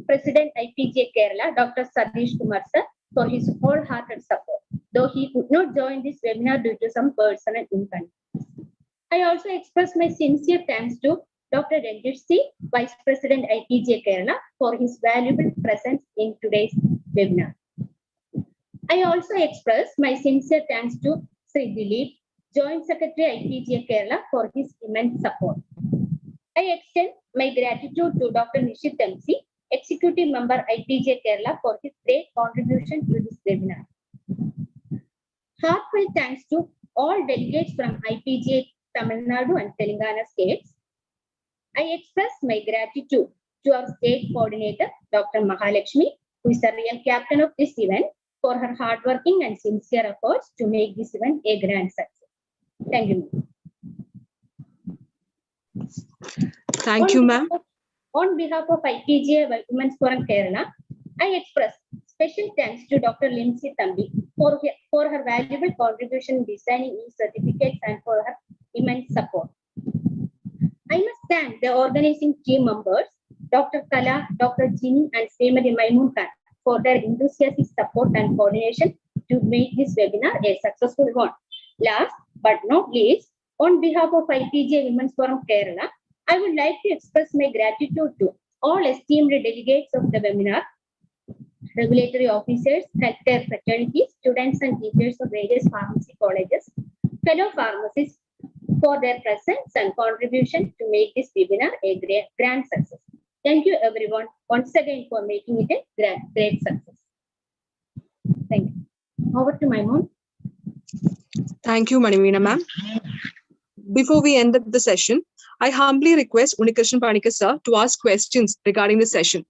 President IPGA Kerala, Dr. Satish Kumar sir, for his wholehearted support, though he could not join this webinar due to some personal inconvenience. I also express my sincere thanks to Dr. Ranjish C, Vice President IPGA Kerala, for his valuable presence in today's webinar. I also express my sincere thanks to Sri Dilip, Joint Secretary IPGA Kerala, for his immense support. I extend my gratitude to Dr. Nishit MC, Executive Member IPGA Kerala, for his great contribution to this webinar. Heartfelt thanks to all delegates from IPGA Tamil Nadu and Telangana states. I express my gratitude to our state coordinator, Dr. Mahalakshmi, who is the real captain of this event, for her hardworking and sincere efforts to make this event a grand success. Thank you. Thank you, ma'am. On behalf of IPGA Women's Forum Kerala, I express special thanks to Dr. Lindsay Thambi for her valuable contribution in designing e-certificates and for her immense support. I must thank the organizing team members Dr. Kala, Dr. Ginny, and Srimati Maimun Khan for their enthusiastic support and coordination to make this webinar a successful one. Last but not least, on behalf of IPGA Women's Forum Kerala, I would like to express my gratitude to all esteemed delegates of the webinar, regulatory officers, healthcare fraternities, students and teachers of various pharmacy colleges, fellow pharmacists for their presence and contribution to make this webinar a grand success. Thank you everyone once again for making it a great success. Thank you. Over to Maimun. Thank you, Manimina ma'am. Before we end the session, I humbly request Unikrishnan Panikar sir to ask questions regarding the session.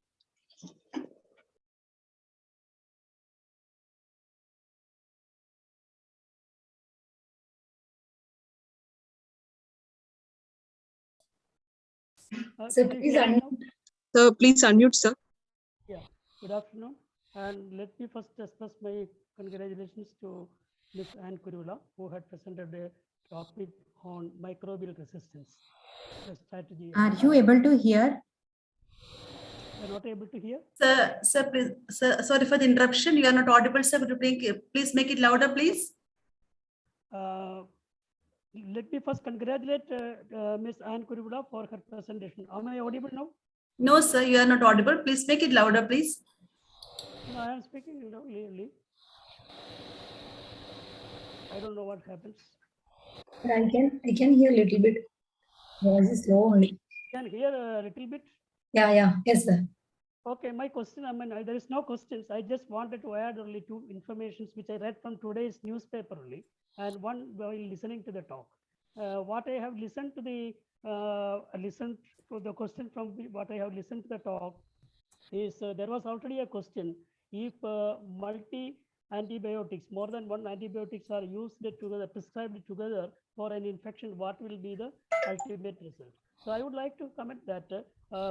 So please unmute. So please unmute, sir. Yeah, good afternoon. And let me first express my congratulations to Ms. Ann Kurula, who had presented a topic on microbial resistance. The strategy. Are you able to hear? You're not able to hear? Sir, please, sir, sorry for the interruption. You are not audible, sir. Could you please make it louder, please? Let me first congratulate Ms. Ann Kurula for her presentation. Am I audible now? No, sir, you are not audible. Please make it louder, please. No, I am speaking clearly. I don't know what happens. I can hear a little bit. Voice is low only. Can hear a little bit? Yeah. Yes, sir. Okay, my question, there is no questions. I just wanted to add only two informations which I read from today's newspaper only, and one while listening to the talk. What I have listened to the question from what I have listened to the talk is there was already a question if multi-antibiotics, more than one antibiotics are used together, prescribed together for an infection, what will be the ultimate result? So I would like to comment that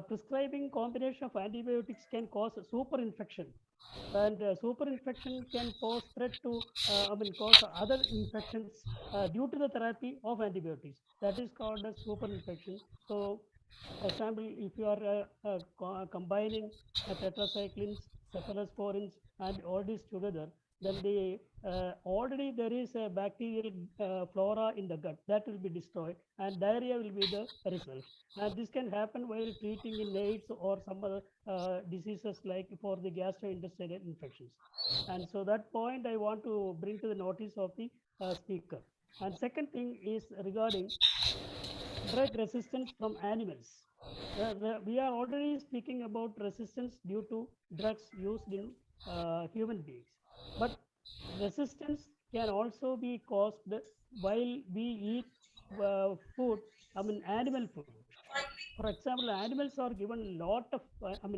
prescribing combination of antibiotics can cause super infection, and super infection can pose threat to cause other infections due to the therapy of antibiotics. That is called as super infection. So for example, if you are combining tetracyclines, cephalosporins, and all these together, then already there is a bacterial flora in the gut that will be destroyed, and diarrhea will be the result. And this can happen while treating in AIDS or some other diseases like for the gastrointestinal infections. And so that point I want to bring to the notice of the speaker. And second thing is regarding drug resistance from animals. We are already speaking about resistance due to drugs used in human beings. But resistance can also be caused while we eat food, animal food. For example, animals are given a lot of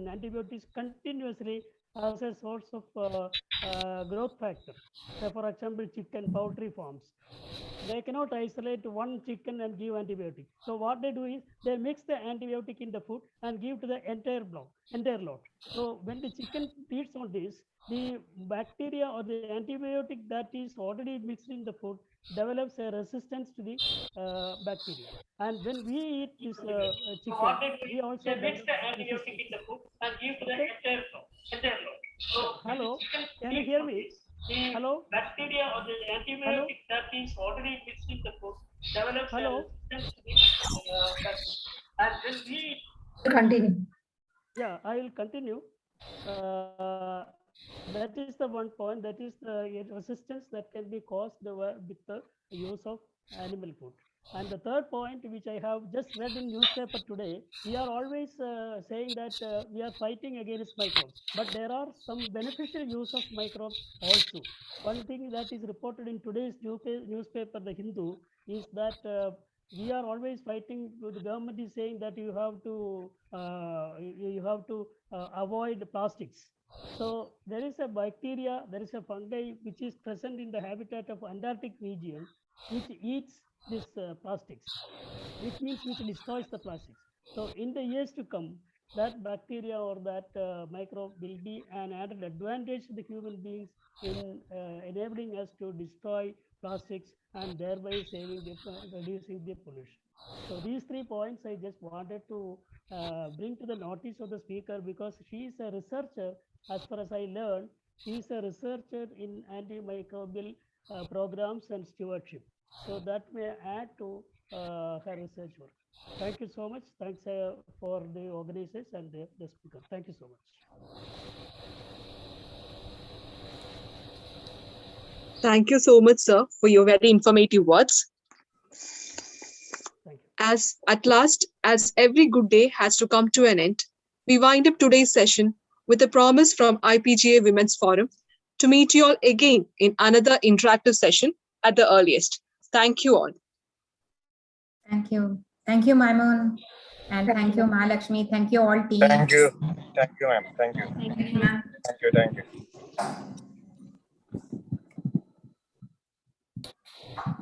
antibiotics continuously as a source of growth factor. So for example, chicken, poultry farms. They cannot isolate one chicken and give antibiotic. So what they do is they mix the antibiotic in the food and give to the entire lot. So when the chicken feeds on this, the bacteria or the antibiotic that is already mixed in the food develops a resistance to the bacteria. And when we eat this chicken, we also mix the antibiotic in the food and give to the entire lot. So hello, can you hear me? Hello? Bacteria or the antibiotic that is already mixed in the food develops a resistance to the bacteria. And when we Continue. Yeah, I will continue. That is the one point, that is the resistance that can be caused with the use of animal food. And the third point, which I have just read in newspaper today, we are always saying that we are fighting against microbes, but there are some beneficial use of microbes also. One thing that is reported in today's newspaper, The Hindu, is that we are always fighting. The government is saying that you have to avoid plastics. So there is a bacteria, there is a fungi which is present in the habitat of Antarctic region, which eats this plastics, which means which destroys the plastics. So in the years to come, that bacteria or that microbe will be an added advantage to the human beings in enabling us to destroy plastics and thereby reducing the pollution. So these 3 points I just wanted to bring to the notice of the speaker, because she is a researcher. As far as I learned, she is a researcher in antimicrobial programs and stewardship. So that may add to her research work. Thank you so much. Thanks for the organizers and the speaker. Thank you so much. Thank you so much, sir, for your very informative words. As at last, as every good day has to come to an end, we wind up today's session with a promise from IPGA Women's Forum to meet you all again in another interactive session at the earliest. Thank you all. Thank you. Thank you, Maimun. And thank you, Mahalakshmi. Thank you all team. Thank you. Thank you, ma'am. Thank you. Thank you, ma'am. Thank you. Thank you.